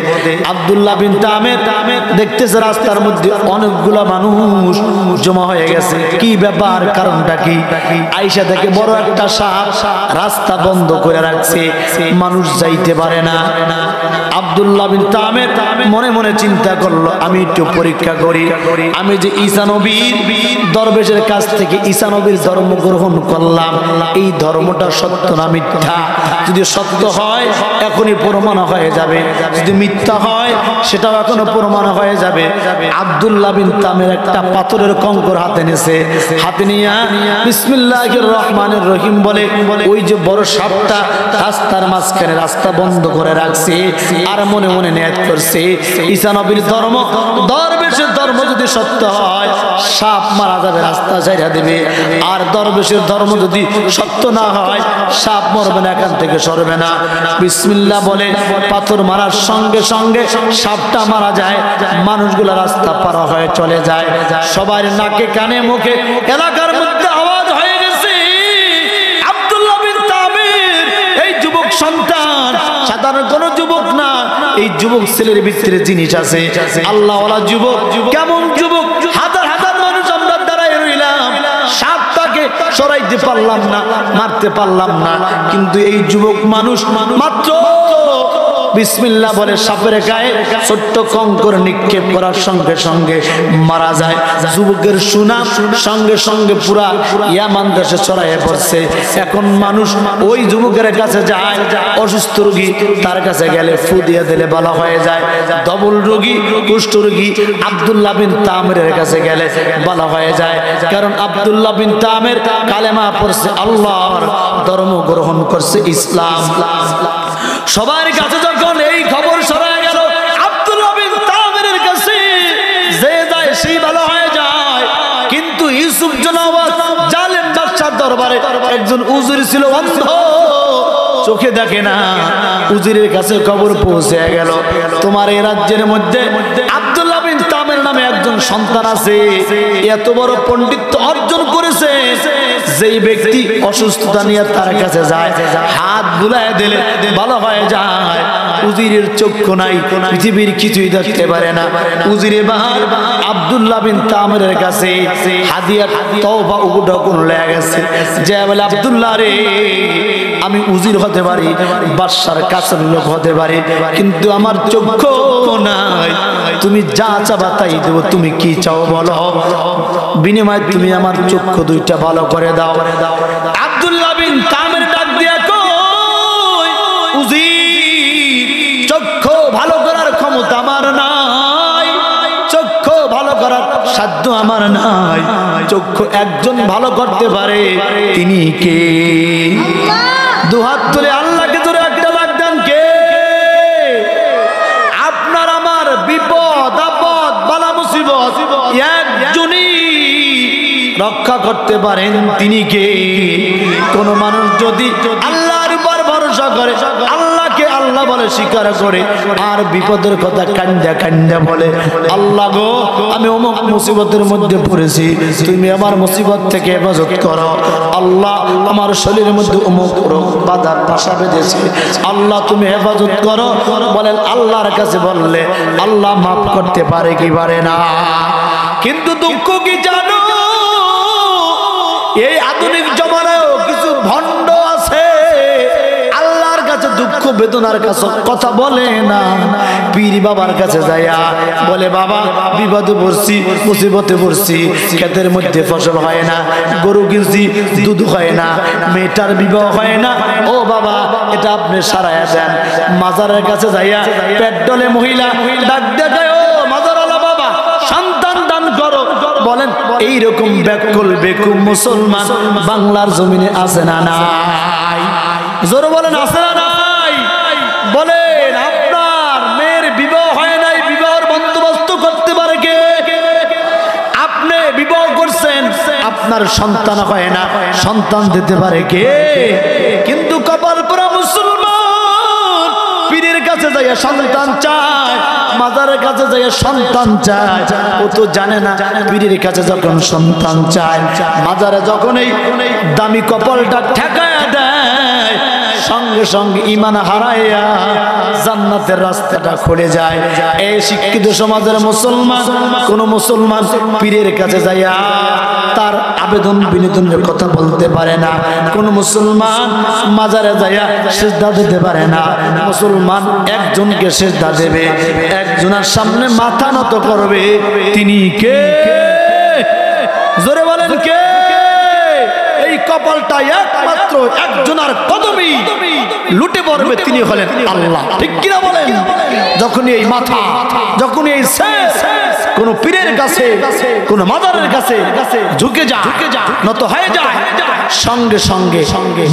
আব্দুল্লাহ বিন তামের দেখতেছে রাস্তার মধ্যে অনেকগুলা মানুষ জমা হয়ে গেছে। কি ব্যাপার, কারণটা কি? আইসা থেকে বড় একটা সাপ রাস্তা বন্ধ করে রাখছে, মানুষ যাইতে পারে না। আব্দুল্লাহ বিন তামের মনে মনে চিন্তা করলো, আমি একটু পরীক্ষা করি, আমি যে ঈসা নবীর দরবেশের কাছ থেকে ঈসা নবীর ধর্ম গ্রহণ করলাম, এই ধর্মটা সত্য না মিথ্যা? যদি সত্য হয় এখনই প্রমাণ হয়ে যাবে, যদি মিথ্যা হয় সেটাও এখনো প্রমাণ হয়ে যাবে। আব্দুল্লাহ বিন তামের একটা পাথরের কঙ্কর হাতে নিয়েছে, হাতে নিয়ে বিসমিল্লাহির রহমানির রহিম বলে ওই যে বড় সাপটা রাস্তার মাঝখানে রাস্তা বন্ধ করে রাখছে, আর মনে মনে নিয়ত করছে, ঈসা নবীর ধর্ম, দরবেশের ধর্ম যদি সত্য হয়, সাপ মারা যাবে, রাস্তা ছাইড়া দেবে। আর দরবেশের ধর্ম যদি সত্য না হয়, সাপ মরবে না, এখান থেকে সরবে না। বিসমিল্লাহ বলে পাথর মারার সঙ্গে সঙ্গে সাপটা মারা যায়, মানুষগুলা রাস্তা পার হয়ে চলে যায়। সবার নাকে কানে মুখে এলাকার মধ্যে আওয়াজ হয়ে গেছে, আব্দুল্লাহ বিন তামের এই যুবক সন্তান সাধারণ কোন যুবক না, এই যুবক ছেলের ভিতরে জিনিস আছে, আল্লাহওয়ালা যুবক। কেমন যুবক? হাজার হাজার মানুষ আমরা দাঁড়ায় রইলাম, সাপটাকে সরাই সরাইতে পারলাম না, মারতে পারলাম না, কিন্তু এই যুবক মানুষ মাত্র বিসমিল্লাহ বলে সাপের গায়ে ছোট্ট কঙ্কর নিক্ষেপ করার সঙ্গে সঙ্গে মারা যায়। যুবকের সুনাম সঙ্গে সঙ্গে পুরা ইয়ামান দেশে ছড়াইয়ে পড়ছে। এখন মানুষ ওই যুবকের কাছে যায়, অসুস্থ রোগী তার কাছে গেলে ফু দিয়ে দিলে ভালো হয়ে যায়। ডবল রোগী, কুষ্ঠ রোগী আব্দুল্লাহ বিন তামিরের কাছে গেলে ভালো হয়ে যায়, কারণ আব্দুল্লাহ বিন তামির কালেমা পড়ছে, আল্লাহর ধর্ম গ্রহণ করছে, ইসলাম। সবার কাছে যখন এই খবর ছড়ায় গেল, আব্দুল্লাহ বিন তামিরের কাছে যে যায় সেই ভালো হয়ে যায়। কিন্তু ইউসুফ জনাওয়াজ জালেম বাদশার দরবারে একজন উজির ছিল, অন্ধ, চোখে দেখে না। উজিরের কাছে খবর পৌঁছে গেল, তোমার এই রাজ্যের মধ্যে আব্দুল্লাহ বিন তামির নামে একজন সন্তান আছে, এত বড় পণ্ডিত্য অর্জন করেছে, যেই ব্যক্তি অসুস্থতা নিয়ে তার কাছে যায়, হাত বুলায় দিলে ভালো হয়ে যায়। উজিরের চক্ষু নাই, পৃথিবীর কিছুই দেখতে পারে না। উজির এবার আব্দুল্লাহ বিন তামিরের কাছে হাদিয়া তওবা উগুডকুন লয়ে গেছে, যে বলে, আব্দুল্লাহ রে, আমি উজির হতে পারি, বাদশার কাছের লোক হতে পারি, কিন্তু আমার চক্ষু নাই, তুমি যা চাবা তাই দেব, তুমি কি চাও বলো, বিনিময়ে তুমি আমার চক্ষু দুইটা ভালো করে দাও। আব্দুল্লাহ বিন তামির ডাক দিয়া কই, উজির, চক্ষু ভালো করার ক্ষমতা আমার নাই, চক্ষু ভালো করার সাধ্য আমার নাই, চক্ষু একজন ভালো করতে পারে, তিনি কে? দুহাত তুলে আল্লাহকে ধরে একটা ডাক দেন, কে? আপনার আমার বিপদ আপদ বালা মুসিবত একজনই রক্ষা করতে পারেন, তিনি কে? কোন মানুষ যদি আল্লাহর উপর ভরসা করে, আল্লাহকে আল্লাহ বলে স্বীকার করে, আর বিপদের কথা কান্দা কান্দা বলে, আল্লাহ গো, আমি অমুক মুসিবতের মধ্যে পড়েছি, তুমি আমার মুসিবত থেকে হেফাজত করো, আল্লাহ আমার শরীরের মধ্যে অমুক রোগ বাধার বাসা বেঁধেছে, আল্লাহ তুমি হেফাজত করো, বলেন আল্লাহর কাছে বললে আল্লাহ মাফ করতে পারে কি পারে না? কিন্তু দুঃখ কি জানো, এই আধুনিক জমানায়ও কিছু ভণ্ড আছে, আল্লাহর কাছে দুঃখ বেদনার কাছে কথা বলে না, পীর বাবার কাছে যাইয়া বলে, বাবা বিপদে পড়ছি, মুসিবতে পড়ছি, ক্ষেতের মধ্যে ফসল হয় না, গরু কিনছি দুধ হয় না, মেয়েটার বিবাহ হয় না, ও বাবা এটা আপনি সারাইয়া দেন। মাজারের কাছে যাইয়া পেট ডলে মহিলা ডাক দেখায়, ও মাজারওয়ালা বাবা সন্তান দান করো। বলেন এইরকম ব্যাকুল বেকুব মুসলমান বাংলার জমিনে আছে না নাই? জোরে বলেন আছে না নাই? বলেন আপনার মেয়ের বিবাহ হয় নাই, বিবাহের বন্দোবস্ত করতে পারে কে? আপনি বিবাহ করছেন, আপনার সন্তান হয় না, সন্তান দিতে পারে কে? কিন্তু কপাল পোড়া মুসলমান পীরের কাছে যাইয়া সন্তান চায়, মাজারের কাছে যাইয়া সন্তান চায়, ও তো জানে না পীরের কাছে যখন সন্তান চায়, মাজারে যখন এই দামি কপালটা ঠেকায়া দেয়, সঙ্গে সঙ্গে ঈমান হারাইয়া জান্নাতের রাস্তাটা খুলে যায়। এই শিক্ষিত সমাজের মুসলমান, কোন মুসলমান পীরের কাছে যাইয়া তার আবেদন বিনোদনের কথা বলতে পারে না, কোন মুসলমান মাজারে যাইয়া সিজদা দিতে পারে না। মুসলমান একজনকে সিজদা দেবে, একজনের সামনে মাথা নত করবে, তিনি কে? জোরে বলেন কে? এই কপালটা একমাত্র একজনের কদমে লুটে পড়বে, তিনি হলেন আল্লাহ। ঠিক কিনা বলেন? যখনই এই মাথা, যখনই এই শেষ কোন পীরের কাছে, কোন মাজারের কাছে ঝুঁকে যায়, নত হয়ে যায়, সঙ্গে সঙ্গে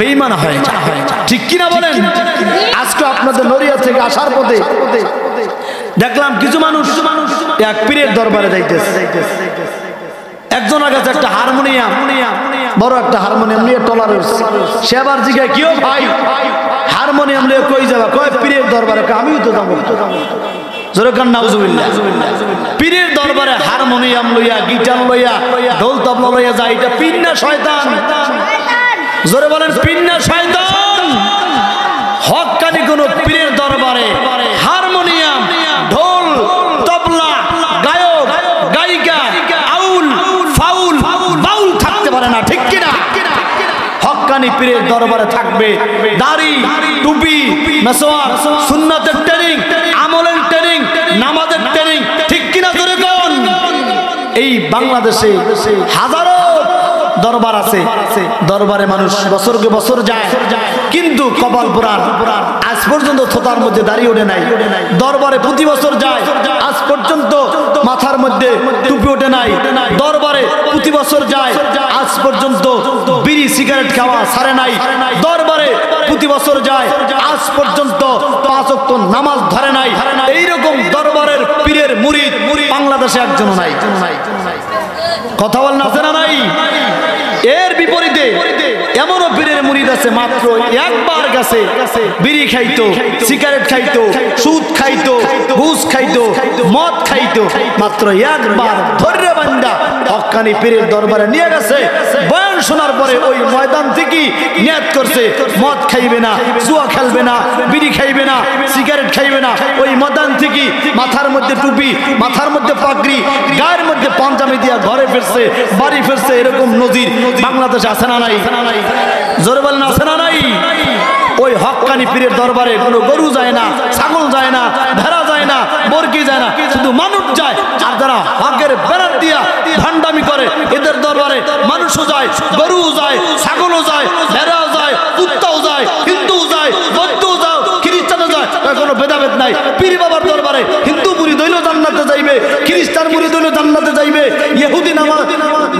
বেঈমান হয়ে যায়। ঠিক কিনা বলেন? আজকে আপনাদের নড়িয়া থেকে আসার পথে দেখলাম কিছু মানুষ এক পীরের দরবারে যাইতেছে, একজনের কাছে একটা হারমোনিয়াম, বড় একটা হারমোনিয়াম নিয়ে টলা রয়েছে। সে আবার জিজ্ঞাসা, কিও ভাই হারমোনিয়াম নিয়ে কই যাবা? কয় পীরের দরবারে। আমিও তো যাবো। জোরে কান নাউজুবিল্লাহ। পীরের দরবারে হারমোনিয়াম লইয়া, গিটার লইয়া, ঢোল তবলা লইয়া যায়, এটা পীর না শয়তান? জোরে বলেন পীর না শয়তান? হক্কানি কোন পীরের দরবারে হারমোনিয়াম, ঢোল তবলা, গায়ক গায়িকা, আউল ফাউল বাউল থাকতে পারে না। ঠিক কিনা? হক্কানি পীরের দরবারে থাকবে দাড়ি টুপি মেসওয়াক সুন্নাতের ট্রেনিং আমলের ট্রেনিং নামাজের ট্রেনিং ঠিক কিনা জোরে কোন এই বাংলাদেশে হাজারো দরবার আছে দরবারে মানুষ বছরকে বছর যায় কিন্তু কপাল পুরাণ আজ পর্যন্ত থোতার মধ্যে দাঁড়িয়ে ওঠে নাই দরবারে প্রতি বছর যায় আজ পর্যন্ত মাথার মধ্যে টুপি ওঠে নাই দরবারে প্রতি বছর যায় আজ পর্যন্ত বিড়ি সিগারেট খাওয়া ছাড়ে নাই দরবারে প্রতি বছর যায় আজ পর্যন্ত 5 ওয়াক্ত নামাজ ধরে নাই এইরকম দরবারের পীরের মুরিদ বাংলাদেশে একজনও নাই কথা বলেন আছে না নাই এর বিপরীতে এমনও পীরের মুরিদ আছে মাত্র একবার গেছে বিড়ি খাইতো সিগারেট খাইতো সুদ খাইতো ঘুষ খাইতো মদ খাইতো মাত্র একবার ধরে বান্দা হক্কানি পীরের দরবারে নিয়ে গেছে বয়ান শোনার পরে ওই ময়দান থেকে নিয়ত করছে মদ খাইবে না জুয়া খেলবে না বিড়ি খাইবে না সিগারেট খাইবে না ওই ময়দান থেকে মাথার মধ্যে টুপি মাথার মধ্যে পাগড়ি গায়ের মধ্যে পাঞ্জাবি দিয়া ঘরে ফিরছে বাড়ি ফিরছে এরকম নজির বাংলাদেশে আছে না নাই জোরে বলেন আছে না নাই ওই হক্কানি পীরের দরবারে কোনো গরু যায় না ছাগল যায় না ভেড়া যায় না বরকি যায় না শুধু মানুষ যায় আর যারা হকের বেড়ার দিয়া ভান্ডামি করে এদের দরবারে মানুষও যায় গরুও যায় ছাগলও যায় ভেড়াও যায় কুত্তাও যায় হিন্দুও যায় বৌদ্ধও যায় খ্রিস্টানও যায় কোনো ভেদাভেদ নাই পীর বাবার দরবারে হিন্দু মুরিদ হইলেও জান্নাতে যাইবে খ্রিস্টান মুরিদ হইলেও জান্নাতে যাইবে ইহুদি নামাজ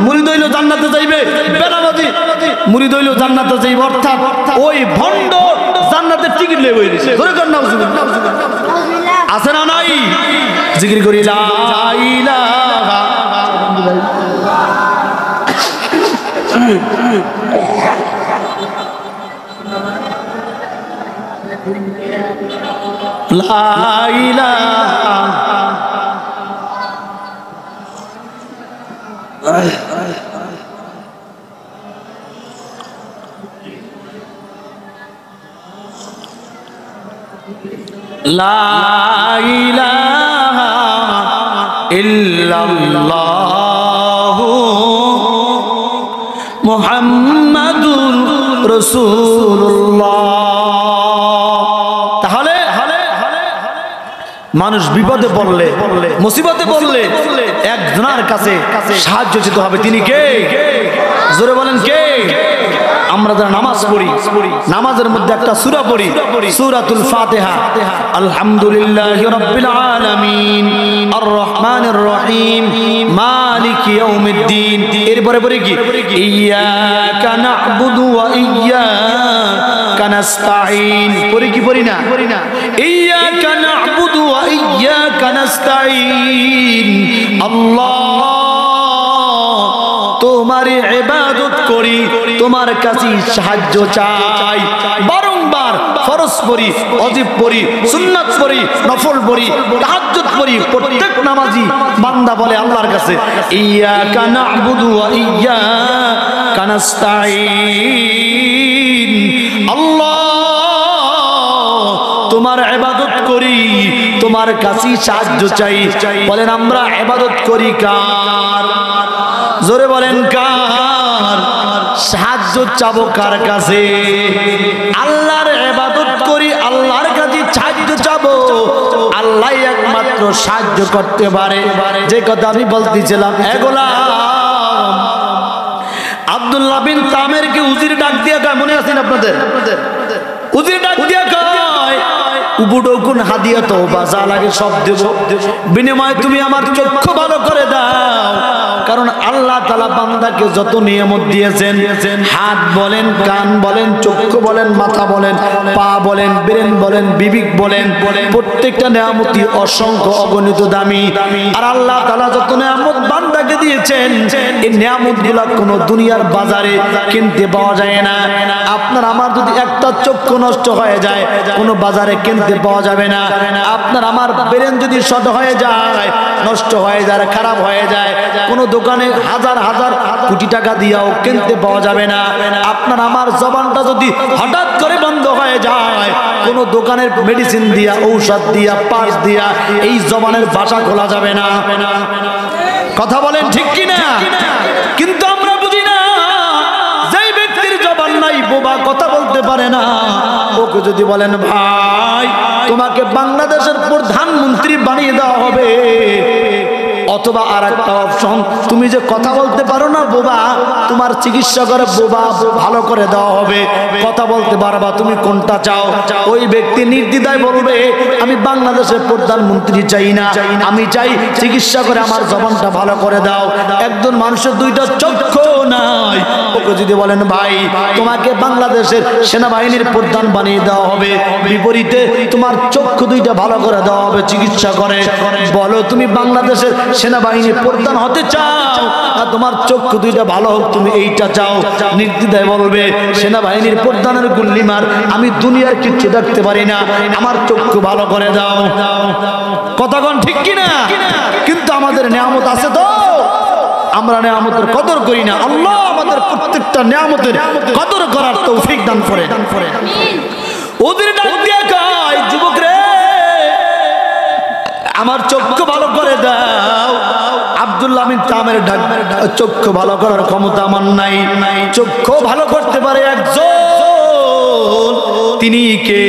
মুরিদ হইলেও জান্নাতে যাইবে বেনামাজি মুরিদ হইলেও জান্নাতে যাইবে অর্থাৎ ওই ভণ্ড জান্নাতের টিকিট লেগে হইছে ধরে কর নাউজুবিল্লাহ আছে না নাই জিকির করি লা ইলাহা লা ইলাহা লা ইলাহা ইল্লাল্লাহু মুহাম্মাদুর রাসূলুল্লাহ তাহলে মানুষ বিপদে পড়লে মুসিবতে পড়লে একজনের কাছে সাহায্য চেতে হবে তিনি কে জোরে বলেন কে আমরা যারা নামাজ পড়ি নামাজের মধ্যে একটা সূরা পড়ি সূরাতুল ফাতিহা আলহামদুলিল্লাহি রাব্বিল আলামিন আর রহমানির রহিম মালিকি ইয়াউমিদ্দিন এরপরে পড়ি কি ইয়্যাকা না'বুদু ওয়া ইয়্যাকা নাস্তাঈন পড়ি কি পড়ি না ইয়্যাকা না'বুদু ওয়া ইয়্যাকা নাস্তাঈন আল্লাহ তোমার ইবাদত করি তোমার কাছে সাহায্য চাই বারংবার ফরজ পড়ি ওয়াজিব পড়ি সুন্নাত পড়ি নফল পড়ি তাহাজ্জুদ পড়ি প্রত্যেক নামাজি বান্দা বলে আল্লাহর কাছে ইয়্যাকা না'বুদু ওয়া ইয়্যাকা নাস্তাঈন আল্লাহ তোমার ইবাদত করি তোমার কাছে সাহায্য চাই বলেন আমরা ইবাদত করি কার জোরে বলেন কার সাহায্য চাবো কার কাছে আল্লাহর ইবাদত করি আল্লাহর কাছে সাহায্য চাবো আল্লাহ একমাত্র সাহায্য করতে পারে যে কথা আমি বলতেছিলাম গোলাম আব্দুল্লাহ বিন তামের কে উজির ডাক দিয়া কয় মনে আছে আপনাদের উজির ডাক দিয়া কয় উবুডকুন হাদিয়া তওবা যা লাগে সব দেব বিনিময়ে তুমি আমার চক্ষু ভালো করে দাও কারণ আল্লাহ তাআলা বান্দাকে যত নিয়ামত দিয়েছেন হাত বলেন কান বলেন চক্ষু বলেন মাথা বলেন পা বলেন ব্রেন বলেন বিবেক বলেন প্রত্যেকটা নিয়ামতই অসংখ্য অগণিত দামি আর আল্লাহ তাআলা যত নিয়ামত বান্দাকে দিয়েছেন এই নিয়ামতগুলো কোনো দুনিয়ার বাজারে কিনতে পাওয়া যায় না আপনার আমার যদি একটা চক্ষু নষ্ট হয়ে যায় কোনো বাজারে কিনতে পাওয়া যাবে না আপনার আমার ব্রেন যদি শর্ট হয়ে যায় নষ্ট হয়ে যায় খারাপ হয়ে যায় কোনো দোকানে হাজার হাজার কোটি টাকা দিয়েও কিনতে পাওয়া যাবে না আপনার আমার জবানটা যদি হঠাৎ করে বন্ধ হয়ে যায় কোনো দোকানের মেডিসিন দিয়া ঔষধ দিয়া পাস দিয়া এই জবানের ভাষা খোলা যাবে না কথা বলেন ঠিক কি না কিন্তু আমরা বুঝি না যেই ব্যক্তির জবান নাই ওকে যদি বলেন ভাই তোমাকে বাংলাদেশের প্রধানমন্ত্রী বানিয়ে দেওয়া হবে, অথবা আর একটা অপশন, তুমি যে কথা বলতে পারো না বোবা, তোমার চিকিৎসা করে বোবা ভালো করে দেওয়া হবে, কথা বলতে পারবা, তুমি কোনটা চাও? ওই ব্যক্তি নির্দ্বিধায় বলবে আমি বাংলাদেশের প্রধানমন্ত্রী চাই না, আমি চাই চিকিৎসা করে আমার জবানটা ভালো করে দাও। একজন মানুষের দুইটা চক্ষু নাই, ওকে যদি বলেন ভাই তোমাকে বাংলাদেশের সেনাবাহিনীর প্রধান বানিয়ে দেওয়া হবে, বিপরীতে তোমার চক্ষু দুইটা ভালো করে দেওয়া হবে চিকিৎসা করে, বলো তুমি বাংলাদেশের সেনাবাহিনীর প্রধান হতে চাও আর তোমার চক্ষু দুইটা ভালো হোক, তুমি এইটা চাও? নির্দ্বিধায় বলবে সেনাবাহিনীর প্রধানের গুল্লি মার, আমি দুনিয়ার কিচ্ছু দেখতে পারি না, আমার চক্ষু ভালো করে দাও। কথা কোন ঠিক কিনা? কিন্তু আমাদের নিয়ামত আছে তো, আমরা নিয়ামতের কদর করি না। আল্লাহ আমাদের প্রত্যেকটা নিয়ামতের কদর করার তৌফিক দান করে। ওদের ডাক দিয়ে কয় যুবক রে আমার চক্ষু ভালো করে দাও। আব্দুল্লাহ বিন তামের ডাক, চক্ষু ভালো করার ক্ষমতা আমার নাই, চক্ষু ভালো করতে পারে একজন, তিনি কে?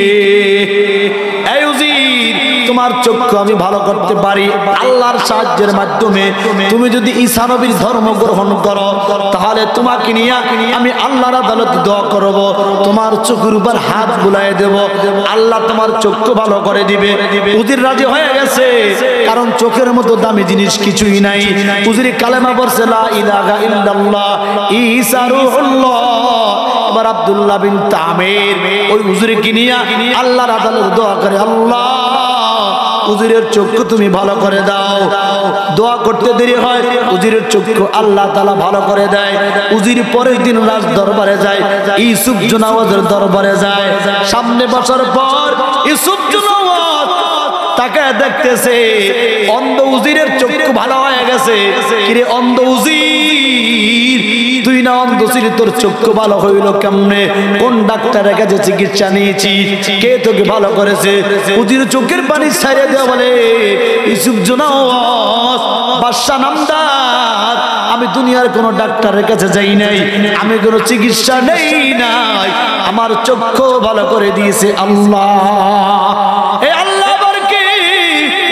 তোমার চক্ষু আমি ভালো করতে পারি আল্লাহর সাহায্যের মাধ্যমে। তুমি যদি ঈসা নবীর ধর্ম গ্রহণ করো তাহলে তোমাকে নিয়ে আমি আল্লাহর আদালতে দোয়া করব, তোমার চোখের উপর হাত বুলায় দেব, আল্লাহ তোমার চক্ষু ভালো করে দিবে। উজির রাজি হয়ে গেছে, কারণ চোখের মতো দামি জিনিস কিছুই নাই। উজির কালেমা পড়ছে লা ইলাহা ইল্লাল্লাহ ঈসা রূহুল্লাহ। এবার আব্দুল্লাহ বিন তামির ওই হুজুরকে নিয়ে আল্লাহর আদালতে দোয়া করে, আল্লাহ হুজুরের চক্ষু তুমি ভালো করে দাও। দোয়া করতে দেরি হয়, হুজুরের চক্ষু আল্লাহ তাআলা ভালো করে দেয়। হুজুর পরের দিন রাজ দরবারে যায়, ইউসুফ জুনাওয়াজের দরবারে যায়। সামনে বসার পর ইউসুফ জুনাওয়াজ তাকে দেখতেছে, অন্ধ হুজুরের চক্ষু ভালো হয়ে গেছে। কিরে অন্ধ হুজুর, তুই না অন্ধ ছিলি, তোর চক্ষু ভালো হইল কেমনে? কোন ডাক্তারের কাছে চিকিৎসা নিয়েছি? কে তোকে ভালো করেছে? হুজুর চোখের পানি ছাড়িয়ে দেওয়া বলে, ইউসুফ জুনাওয়াজ বাদশা নামদার, আমি দুনিয়ার কোন ডাক্তারের কাছে যাই নাই, আমি কোন চিকিৎসা নেই নাই, আমার চক্ষু ভালো করে দিয়েছে আল্লাহ। এই আল্লাহ আবার কি?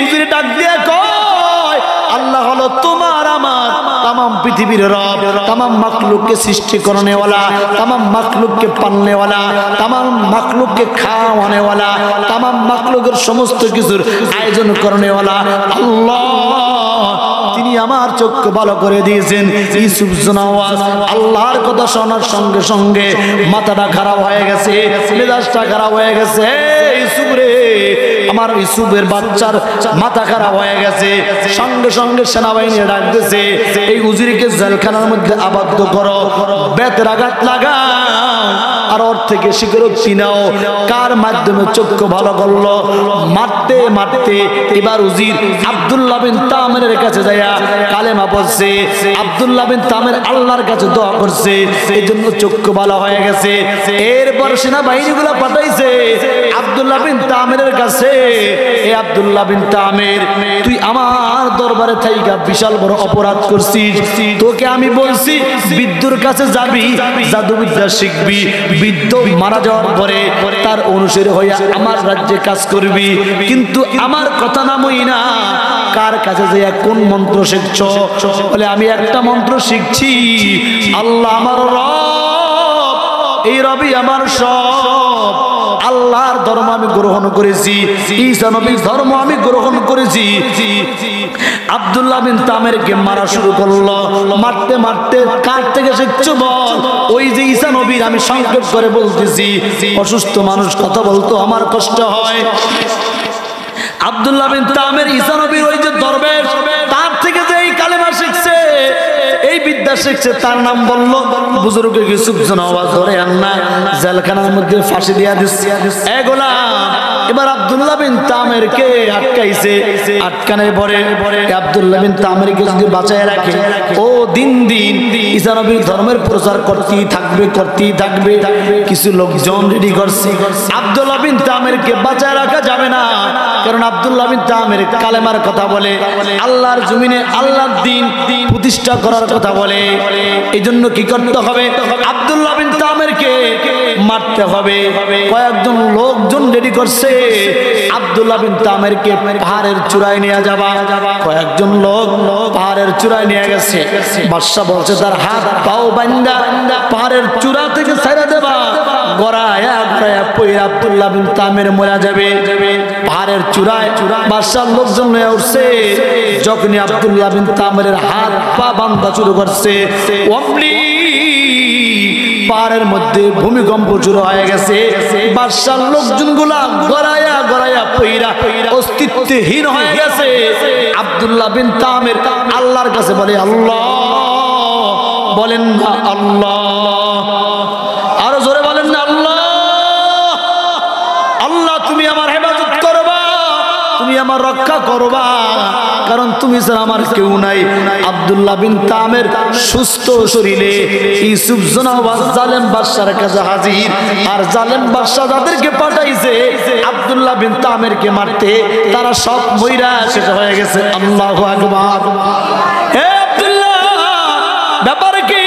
হুজুর ডাক দিয়ে কয়, আল্লাহ হলো তোমার আমার तमाम पृथ्वीर रब, तमाम मखलूक के सृष्टि करने वाला, तमाम मखलूक के पालने वाला, तमाम मखलूक के खावाने वाला, तमाम मखलूक समस्त किछुर आयोजन करने वाला अल्लाह। তিনি আমার চক্ষু ভালো করে দিয়েছেন। ইউসুফ জুনাওয়াজ আল্লাহর কথা শোনার সঙ্গে সঙ্গে মাথাটা খারাপ হয়ে গেছে, মেজাজটা খারাপ হয়ে গেছে। ইউসুফ রে, আমার ইউসুফের বাচ্চার মাথা খারাপ হয়ে গেছে। সঙ্গে সঙ্গে সেনাবাহিনী ডাক দিয়েছে, এই উজিরকে জেলখানার মধ্যে আবদ্ধ করো, বেতের আঘাত লাগাও আর ওর থেকে স্বীকারোক্তি নাও কার মাধ্যমে চক্ষু ভালো করলো। মারতে মারতে এবার উজির আব্দুল্লাহ বিন তামিরের কাছে যায় কালেমা পড়ছে। আব্দুল্লাহ বিন তামির আল্লাহর কাছে দোয়া করছে, এই জন্য চক্ষু ভালো হয়ে গেছে। এরপর সেনাবাহিনীগুলো পাঠাইছে আব্দুল্লাহ বিন তামিরের কাছে, এ আব্দুল্লাহ বিন তামির, তুই আমার দরবারে থাইকা বিশাল বড় অপরাধ করছিস, তোকে আমি বলছি বিদ্যুর কাছে যাবি, জাদুবিদ্যা শিখবি, বিদ্য মারা যাওয়ার পরে তার অনুসারী হইয়া আমার রাজ্যে কাজ করবি, কিন্তু আমার কথা নামই না। কার কাছে যে কোন মন্ত্র শিখছ? বলে আমি একটা মন্ত্র শিখছি, আল্লাহ আমার রব, এই রবই আমার সব, আল্লাহর ধর্ম আমি গ্রহণ করেছি, ঈসা নবীর ধর্ম আমি গ্রহণ করেছি। আব্দুল্লাহ বিন তামিরকে মারা শুরু করলো। মারতে মারতে কার থেকে শিখছো বল? ওই যে ঈসা নবীর, আমি সংক্ষেপ করে বলতেছি, অসুস্থ মানুষ কথা বলতো আমার কষ্ট হয়। আব্দুল্লাহ বিন তামির ঈসা নবীর ওই যে দরবেশ, তার থেকে যে এই কালেমা শিখছে, এই বিদ্যা শিখছে, তার নাম বললো। বুজুর্গ ইউসুফ জুনাওয়াজ ধরে আন্না জেলখানার মধ্যে ফাঁসি দিয়া দিচ্ছে। এগুলা এবার আব্দুল্লাহ বিন তামিরকে আটকাইছে। আটকানোর পরে আব্দুল্লাহ বিন তামিরকে যদি বাঁচায় রাখে, ও দিন দিন ঈসা নবীর ধর্মের প্রচার করতেই থাকবে, করতেই থাকবে। কিছু লোকজন রেডি করছে, আব্দুল্লাহ বিন তামিরকে বাঁচায় রাখা যাবে না, কারণ কারণ আব্দুল্লাহ বিন তামির কালেমার কথা বলে, আল্লাহর জমিনে আল্লাহর দ্বীন প্রতিষ্ঠা করার কথা বলে। এজন্য কি করতে হবে? আব্দুল্লাহ বিন তামিরকে মারতে হবে। কয়েকজন লোকজন রেডি করছে আব্দুল্লাহ বিন তামিরকে পাহাড়ের চূড়ায় নিয়ে যাবা। কয়েকজন লোক পাহাড়ের চূড়ায় নিয়ে গেছে। বাদশা বলছে তার হাত পাও বান্দা পাহাড়ের চূড়া থেকে ছেড়ে দেবা, গড়ায়া গড়ায়া পইরা আব্দুল্লাহ বিন তামির মরে যাবে। পাহাড়ের চূড়ায় বাদশার লোকজন নিয়ে উঠছে। যখনই আব্দুল্লাহ বিন তামিরের হাত পা বান্ধা শুরু করছে, অমনি পাহাড়ের মধ্যে ভূমিকম্প শুরু হয়ে গেছে। বাদশার লোকজন গুলা গড়ায়া গড়ায়া পইরা অস্তিত্বহীন হয়ে গেছে। আব্দুল্লাহ বিন তামির আল্লাহর কাছে বলে আল্লাহ, বলেন না আল্লাহ, আরো জোরে বলেন না আল্লাহ। আল্লাহ তুমি আমার হেফাজত করবা, তুমি আমার রক্ষা করবা, কারণ তুমি ছাড়া আমার কেউ নাই। আব্দুল্লাহ বিন তামির সুস্থ শরীরে ইউসুফ জনাওয়াজ জালেম বাদশার কাছে হাজির। আর জালেম বাদশা যাদেরকে পাঠাইছে আব্দুল্লাহ বিন তামিরকে মারতে, তারা সব মইরা শেষ হয়ে গেছে। আল্লাহু আকবার। হে আব্দুল্লাহ, ব্যাপার কি?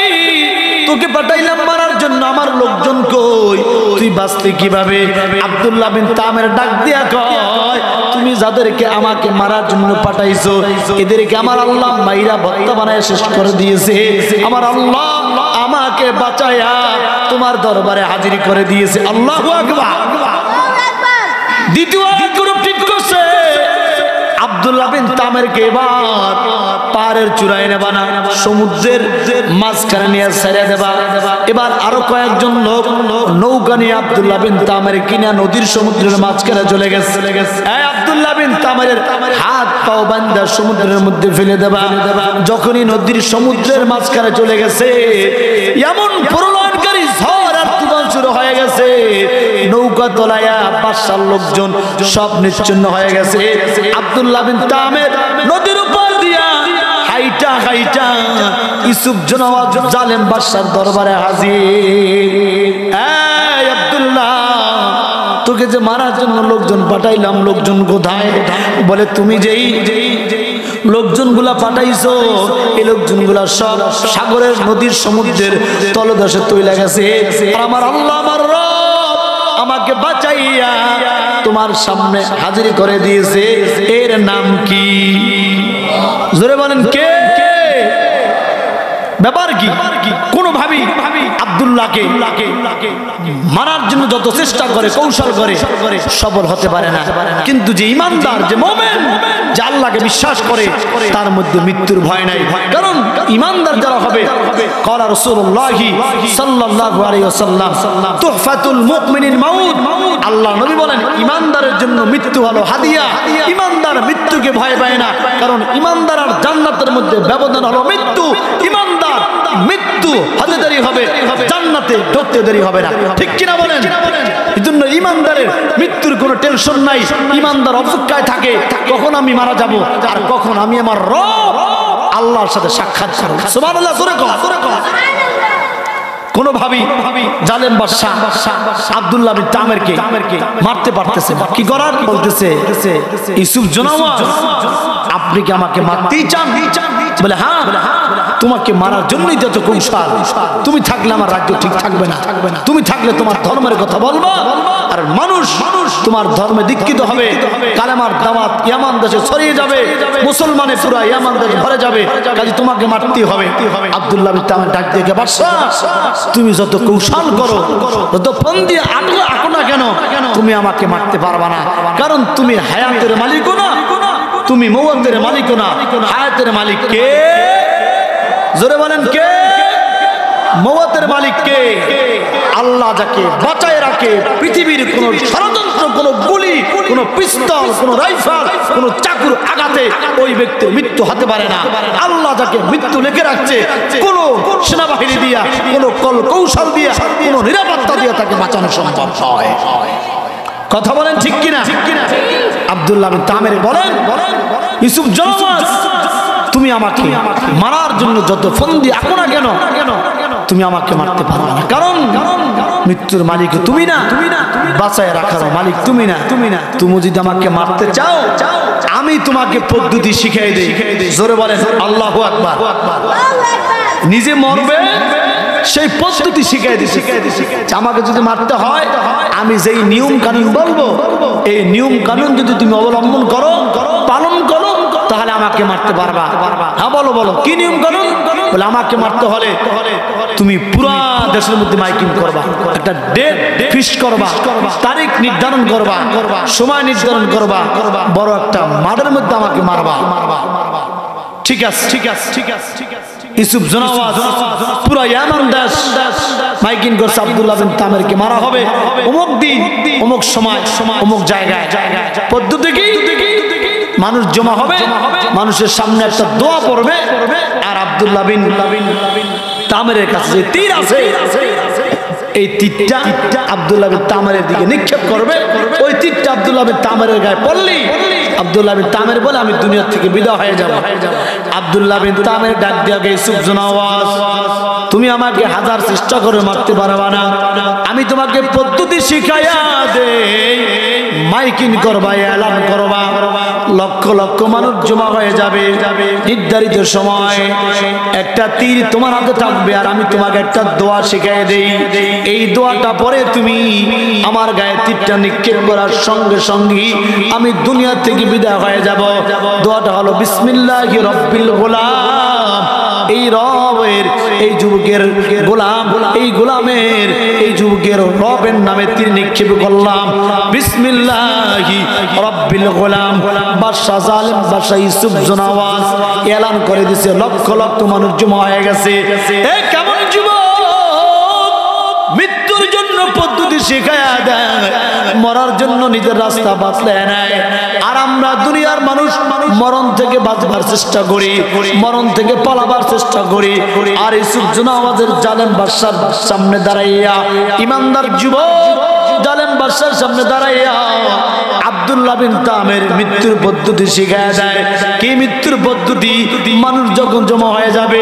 তোকে পাঠাইলাম মারার জন্য, আমার লোকজন কই? তুই বাঁচলি কিভাবে? আব্দুল্লাহ বিন তামির ডাক দিয়া কয়, তুমি যাদেরকে আমাকে মারার জন্য পাঠাইছো এদেরকে আমার আল্লাহ মাইরা ভর্তা বানায় শেষ করে দিয়েছে। আমার আল্লাহ আমাকে বাঁচায়া তোমার দরবারে হাজির করে দিয়েছে। আল্লাহু আকবার। দ্বিতীয় গ্রুপ ঠিক করছে আব্দুল্লাহ বিন তামিরকে এবার পাহাড়ের চূড়ায় নেবা না, সমুদ্রের মাঝখানে নিয়ে ছেড়ে দেবা। এবার আরো কয়েকজন লোক নৌকা নিয়ে আব্দুল্লাহ বিন তামির কিনা নদীর সমুদ্রের মাঝখানে চলে গেছে। এই আব্দুল্লাহ বিন তামিরের হাত পাও বান্ধা সমুদ্রের মধ্যে ফেলে দেবা। যখনই নদীর সমুদ্রের মাঝখানে চলে গেছে, এমন প্রলয়নকারী ঝড় আর তুফান শুরু হয়ে গেছে, নৌকা তোলায়া বাদশার লোকজন সব নিশ্চিহ্ন হয়ে গেছে। আব্দুল্লাহ বিন তামির নদীর উপর দিয়া হাইটা হাইটা ইউসুফ জনাওয়াজ জালেম বাদশার দরবারে হাজির। এই আব্দুল্লাহ, তোকে যে মারার জন্য লোকজন পাঠাইলাম, লোকজন কোথায়? বলে তুমি যেই লোকজনগুলা পাঠাইছো এই লোকজনগুলা সব সাগরের নদীর সমুদ্রের তলদেশে তৈলা গেছে। আর আমার আল্লাহ আমার রব আমাকে বাঁচাইয়া তোমার সামনে হাজির করে দিয়েছে। এর নাম কি? জোরে বলেন কে? ব্যাপার কি? কোন ভাবি আব্দুল্লাহকে মারার জন্য যত চেষ্টা করে, কৌশল করে, সফল হতে পারে না। কিন্তু যে ইমানদার, যে মুমিন, যে আল্লাহকে বিশ্বাস করে, তার মধ্যে মৃত্যুর ভয় নাই। কারণ ইমানদার যারা হবে, ক্বালা রাসূলুল্লাহ সাল্লাল্লাহু আলাইহি ওয়াসাল্লাম তুহফাতুল মুমিনিন মাউত, আল্লাহ নবী বলেন ইমানদারের জন্য মৃত্যু হলো হাদিয়া। ইমানদার মৃত্যুকে ভয় পায় না, কারণ ইমানদার আর জান্নাতের মধ্যে ব্যবধান হলো মৃত্যু। ইমানদার মৃত্যু হতে দেরি হবে, জান্নাতে ঢুকতে দেরি হবে না। ঠিক কিনা বলেন? এজন্য ইমানদারের মৃত্যুর কোনো টেনশন নাই। ইমানদার অপেক্ষায় থাকে কখন আমি মারা যাব আর কখন আমি আমার রব আল্লাহর সাথে সাক্ষাৎ করব। সুবহানাল্লাহ, জোরে কও। কোন ভাবি জালেম বাদশা আব্দুল্লাহ বিন তামিরকে মারতে পারতেছে না। কি করার? বলতেছে ইউসুফ জনাওয়াজ, আপনি কি আমাকে মারতেই চান? বলে হ্যাঁ, তোমাকে মারার জন্যই যত কৌশল। তুমি থাকলে আমার রাজ্য ঠিক থাকবে না, তুমি থাকলে তোমার ধর্মের কথা বলবা আর মানুষ তোমার ধর্মে দীক্ষিত হবে, কালেমার দাওয়াত ইয়ামান দেশে ছড়িয়ে যাবে, মুসলমানে পুরো ইয়ামান দেশ ভরে যাবে। কাজে তোমাকে মারতেই হবে। আব্দুল্লাহ বিন তামির ডাক দিয়ে বাদশা, তুমি যত কৌশল করো, যত ফন্দি আঁকো না কেন, তুমি আমাকে মারতে পারবা না। কারণ তুমি হায়াতের মালিকও না, তুমি মওতের মালিকও না। হায়াতের মালিক কে? জোরে বলেন কে? মওতের মালিক কে? আল্লাহ যাকে বাঁচায় রাখে। পৃথিবীর কোন ষড়যন্ত্র, কোন গুলি, কোন পিস্তল, কোন রাইফেল, কোন চাকুর আঘাতে ওই ব্যক্তির মৃত্যু হতে পারে না। আল্লাহ যাকে মৃত্যু লিখে রাখছে, কোন সেনাবাহিনী দিয়া, কোন কল কৌশল দিয়া, কোন নিরাপত্তা দিয়া তাকে বাঁচানো সম্ভব হয়। কথা বলেন ঠিক কিনা? আব্দুল্লাহ বিন তামির বলেন, ইউসুফ জনাওয়াজ, তুমি আমাকে মারার জন্য যত ফন্দি আঁকো না কেন, তুমি আমাকে মারতে পারবে না, কারণ মৃত্যুর মালিক তুমি না, বাঁচায় রাখার মালিক তুমি না। তুমি যদি আমাকে মারতে চাও আমি তোমাকে পদ্ধতি শিখাই দেই। জোরে বলেন আল্লাহু আকবার। নিজে মরবে সেই পদ্ধতি শিখাই দিছি। আমাকে যদি মারতে হয় আমি যেই নিয়ম কানুন বলবো এই নিয়ম কানুন যদি তুমি অবলম্বন করো, পালন করো, তাহলে আমাকে মারতে পারবা। হ্যাঁ বলো বলো কি নিয়ম কানুন? বলে আমাকে মারতে হলে তুমি পুরা দেশের মধ্যে মাইকিং করবা, একটা ডেট ফিক্স করবা, তারিখ নির্ধারণ করবা, সময় নির্ধারণ করবা, বড় একটা মাঠের মধ্যে আমাকে মারবা। ঠিক আছে ঠিক আছে ঠিক আছে ঠিক আছে। ইউসুফ জনাওয়াজ পুরা ইয়ামান দেশ মাইকিং করছে আব্দুল্লাহ বিন তামেরকে মারা হবে অমুক দিন অমুক সময় অমুক জায়গায়। পদ্ধতি কি? মানুষ জমা হবে, মানুষের সামনে একটা দোয়া পড়বে, আর আব্দুল্লাহ বিন তামেরের কাছে যে তীর আছে এই তীরটা আব্দুল্লাহ বিন তামেরের দিকে নিক্ষেপ করবে। ওই তীরটা আব্দুল্লাহ বিন তামেরের গায়ে পড়লি আব্দুল্লাহ বিন তামের বলে আমি দুনিয়া থেকে বিদায় হয়ে যাব। আব্দুল্লাহ বিন তামের ডাক দিয়া গে ইউসুফ জনাওয়াজ তুমি আমাকে হাজার চেষ্টা করে মারতে পারবা না, আমি তোমাকে পদ্ধতি শিখাইয়া দেই। মাইকিং করবা, এলান করবা, লক্ষ লক্ষ মানুষ জমা হয়ে যাবে। নির্ধারিত সময় একটা তীর তোমার হাতে থাকবে আর আমি তোমাকে একটা দোয়া শিখাই দেই। এই দোয়াটা পরে তুমি আমার গায়ে তীরটা নিক্ষেপ করার সঙ্গে সঙ্গে আমি দুনিয়া থেকে বিদায় হয়ে যাব। দোয়াটা হলো বিসমিল্লাহি রাব্বিল গোলাম। এই রবের এই যুবকের গোলাম, এই গোলামের এই যুবকের রবের নামে তীর নিক্ষেপ করলাম। বিসমিল্লাহি রাব্বিল গোলাম। বাদশা জালেম বাদশা ইউসুফ জনাওয়াজ এলান করে দিয়েছে, লক্ষ লক্ষ মানুষ জমা হয়ে গেছে। এই কেমন যুবক মৃত্যুর জন্য পদ্ধতি শিখায়া দেয়, মরার জন্য নিজের রাস্তা বাতলে নেয়। আর আমরা দুনিয়ার মানুষ মরণ থেকে বাঁচবার চেষ্টা করি, মরণ থেকে পালাবার চেষ্টা করি। আর ইউসুফ জনাওয়াজের জালেম বাদশার সামনে দাঁড়াইয়া ইমানদার যুবক জালেম বাদশার সামনে দাঁড়াইয়া আব্দুল্লাহ বিন তামের মৃত্যুর পদ্ধতি শিখায়া দেয়। কি মৃত্যুর পদ্ধতি? মানুষ যখন জমা হয়ে যাবে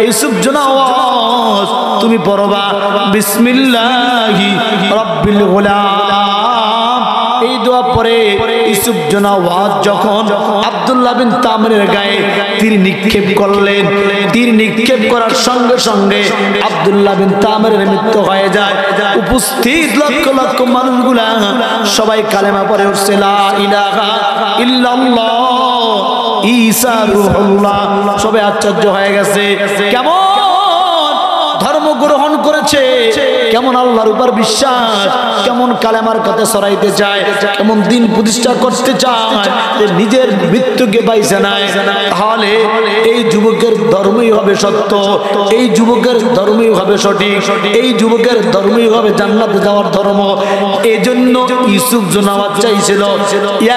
ইউসুফ জনাওয়াজ তুমি পড়বা বিসমিল্লাহি রাব্বিল গোলাম। এই দোয়া পরে ইউসুফ জনাওয়াজ যখন আব্দুল্লাহ বিন তামের গায়ে তীর নিক্ষেপ করলেন, তীর নিক্ষেপ করার সঙ্গে সঙ্গে আব্দুল্লাহ বিন তামের মৃত্যু হয়ে যায়। উপস্থিত লক্ষ লক্ষ মানুষগুলা সবাই কালেমা পড়ে উঠছে লা ইলাহা ইল্লাল্লাহ ঈসা রূহুল্লাহ। সবাই আশ্চর্য হয়ে গেছে, কেমন ধর্ম গ্রহণ করেছে, কেমন আল্লাহর উপর বিশ্বাস, কেমন কালেমার কথা ছড়াইতে চায়, কেমন দিন প্রতিষ্ঠা করতে চায়, নিজের মৃত্যুকে পাইছে না। তাহলে এই যুবকের ধর্মই হবে সত্য, এই যুবকের ধর্মই হবে সঠিক, এই যুবকের ধর্মই হবে জান্নাতে যাওয়ার ধর্ম। এই জন্য ইউসুফ জনাওয়াজ চাইছিল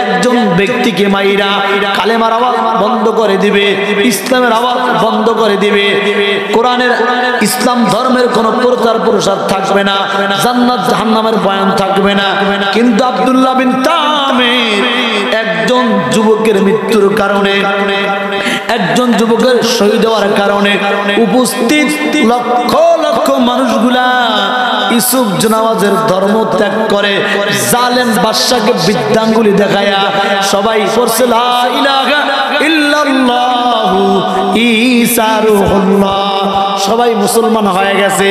একজন ব্যক্তিকে মাইরা কালেমার আওয়াজ বন্ধ করে দিবে, ইসলামের আওয়াজ বন্ধ করে দিবে, কোরআনের ইসলাম ধর্মের কোন প্রচার প্রসার থাকবে না, জান্নাত জাহান্নামের বয়ান থাকবে না। কিন্তু আব্দুল্লাহ বিন তামের একজন যুবকের মৃত্যুর কারণে, একজন যুবকের শহীদ হওয়ার কারণে উপস্থিত লক্ষ লক্ষ মানুষগুলা ইউসুফ জনাওয়াজের ধর্ম ত্যাগ করে জালেম বাদশাকে বিদ্যাঙ্গুলি দেখায়া সবাই পড়ছে লা ইলাহা ইল্লাল্লাহু ঈসা রূহুল্লাহ। সবাই মুসলমান হয়ে গেছে,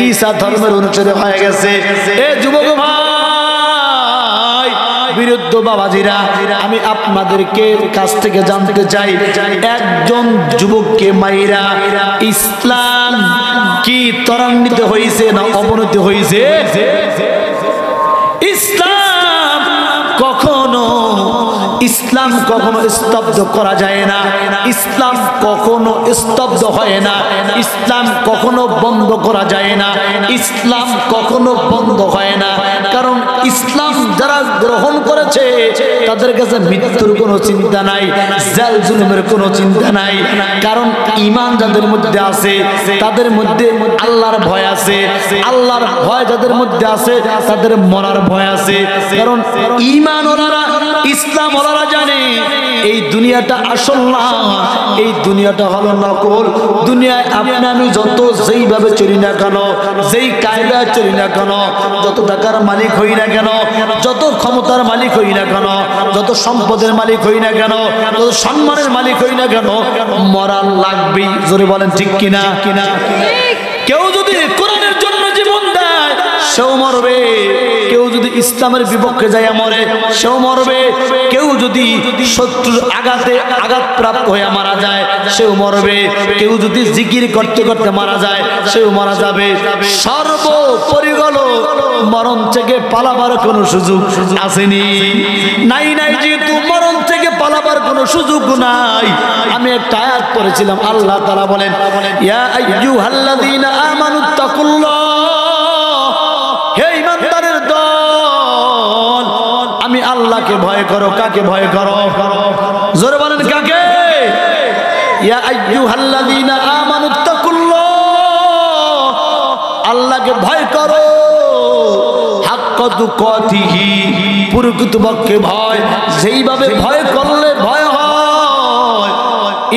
ঈসা ধর্মের অনুসারী হয়ে গেছে। এ যুবক ভাই, বিরুদ্ধ বাবাজিরা, আমি আপনাদেরকে কাছ থেকে জানতে চাই, একজন যুবককে মাইরা ইসলাম কি ত্বরান্বিত হয়েছে না অবনতি হয়েছে? ইসলাম কখনো স্তব্ধ করা যায় না, ইসলাম কখনো স্তব্ধ হয় না, ইসলাম কখনো বন্ধ করা যায় না, ইসলাম কখনো বন্ধ হয় না। কারণ ইসলাম যারা গ্রহণ করেছে তাদের কাছে মৃত্যুর কোনো চিন্তা নাই, জাল জুলুমের কোনো চিন্তা নাই। কারণ ঈমান যাদের মধ্যে আছে তাদের মধ্যে আল্লাহর ভয় আছে, আল্লাহর ভয় যাদের মধ্যে আছে তাদের মরার ভয় আছে। কারণ ঈমান ওনারা ইসলাম ওলারা জানে এই দুনিয়াটা আসল না, এই দুনিয়াটা হলো নকল। দুনিয়ায় আপনি আমি যত যেইভাবে চলি না কেন, যেই কায়দায় চলি না কেন, যত টাকার মালিক হই না কেন, যত ক্ষমতার মালিক হই না কেন, যত সম্পদের মালিক হই না কেন, যত সম্মানের মালিক হই না কেন, মরা লাগবেই। জোরে বলেন ঠিক কিনা? কেউ যদি কোরআনের জন্য জীবন দেয় সেও মরবে, কেউ যদি ইসলামের বিপক্ষে যায় মরে সেও মরবে, কেউ যদি শত্রুর আঘাতপ্রাপ্ত হয়ে মারা যায় সেও মরবে, কেউ যদি জিকির করতে করতে মারা যায় সেও মারা যাবে। সর্বোপরি হলো মরণ থেকে পালাবার কোনো সুযোগ আসেনি, নাই। যেহেতু মরণ থেকে পালাবার কোনো সুযোগ নাই, আমি একটা আয়াত পড়েছিলাম, আল্লাহ তাআলা বলেন ইয়া আইয়ুহাল্লাযীনা আমানুত্তাকুল্লাহ, হে ঈমানদারের দল, আমি আল্লাহকে ভয় করো। কাকে ভয় করো? জোরে বলেন কাকে? ইয়া আইয়ুহাল্লাযীনা আমানুত্তাকুল্লাহ, আল্লাহকে ভয় করো, হাক্কা তুকাতিহি, প্রকৃতপক্ষে ভয়, যেইভাবে ভয় করলে ভয় হয়,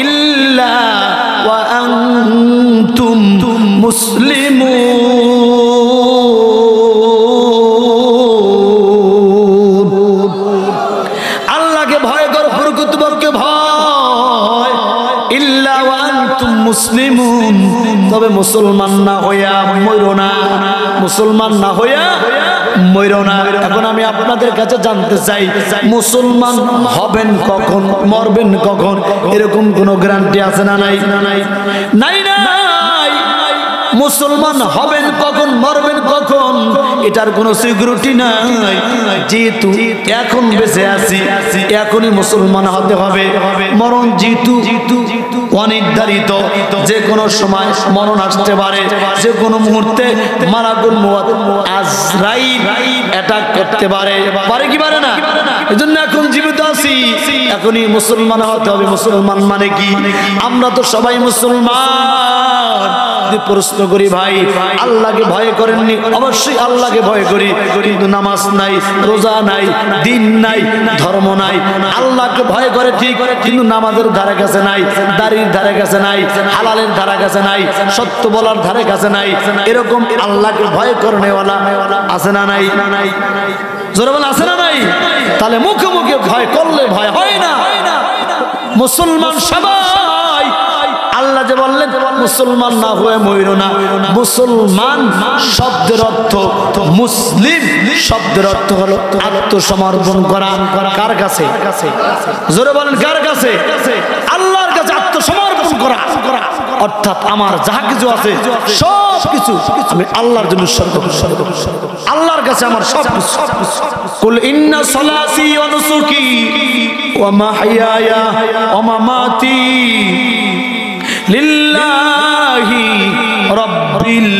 ইল্লা ওয়া আনতুম মুসলিমুন, আল্লাহকে ভয় করো, প্রকৃতপক্ষে ভয়, ইল্লা ওয়া আনতুম মুসলিমুন, তবে মুসলমান না হইয়া মরো না, মুসলমান না হইয়া মরো না। এখন আমি আপনাদের কাছে জানতে চাই, মুসলমান হবেন কখন, মরবেন কখন, এরকম কোন গ্যারান্টি আছে না? নাই। মুসলমান হবেন কখন, মরবেন কখন, এটার কোনো সিকিউরিটি নাই। যেহেতু এখন বেঁচে আছি, এখনই মুসলমান হতে হবে। মরণ যেহেতু অনির্ধারিত, যে কোনো সময় মরণ আসতে পারে, যে কোনো মুহূর্তে মালাকুল মউত আজরাইল অ্যাটাক করতে পারে, পারে কি পারে না? এজন্য এখন জীবিত আছি, এখনই মুসলমান হতে হবে। মুসলমান মানে কি? আমরা তো সবাই মুসলমান। প্রশ্ন করি ভাই, আল্লাহকে ভয় করেননি? অবশ্যই আল্লাহকে ভয় করি, কিন্তু নামাজ নাই, রোজা নাই, দিন নাই, ধর্ম নাই। আল্লাহকে ভয় করে ঠিক, কিন্তু নামাজের ধারে কাছে নাই, দাড়ির ধারে কাছে নাই, হালালের ধারে কাছে নাই, সত্য বলার ধারে কাছে নাই। এরকম আল্লাহকে ভয় করেনেওয়ালা আছে না নাই? জোরে বলে আছে না নাই? তাহলে মুখে মুখে ভয় করলে ভয় হয় না। মুসলমান সবাই, আল্লাহ যে বললেন মুসলমান না হয়ে মইরো না। মুসলমান শব্দের অর্থ, মুসলিম শব্দের অর্থ হলো আত্মসমর্পণ করা। কার কাছে? জোরে বলেন কার কাছে? আল্লাহর কাছে আত্মসমর্পণ করা, অর্থাৎ আমার যাহা কিছু আছে সব কিছু আমি আল্লাহর জন্য উৎসর্গ করব। আল্লাহর কাছে আমার সব কিছু। কুল ইন্না সালাতি ওয়া নুসুকি ওয়া মাহইয়ায়া ওয়া মামাতি লিল্লাহি রাব্বিল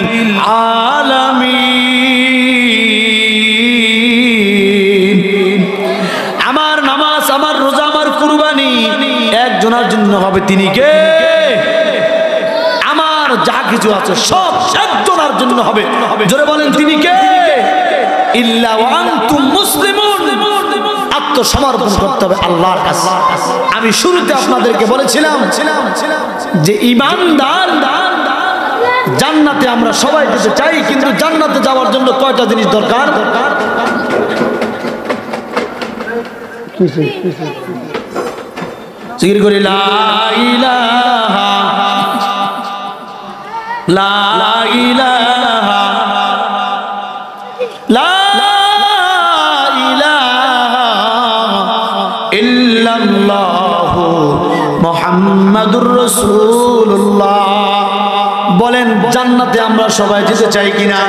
আলামিন। আমার নামাজ, আমার রোজা, আমার কুরবানি একজনের জন্য হবে, তিনি কে? আমার যা কিছু আছে সব একজনের জন্য হবে। জোরে বলেন তিনি কে? ইল্লা ওয়া আনতুম মুসলিমুন, আত্মসমর্পণ করতে হবে আল্লাহর কাছে। আমি শুরুতে আপনাদেরকে বলেছিলাম যে ঈমানদার জান্নাতে আমরা সবাই যেতে চাই, কিন্তু জান্নাতে যাওয়ার জন্য কয়টা জিনিস দরকার? জিকির করি লা ইলাহা লা ইলাহা লা ইলাহা ইল্লাল্লাহু মুহাম্মাদুর রাসূলুল্লাহ। বলেন জান্নাতে আমরা সবাই যেতে চাই কিনা?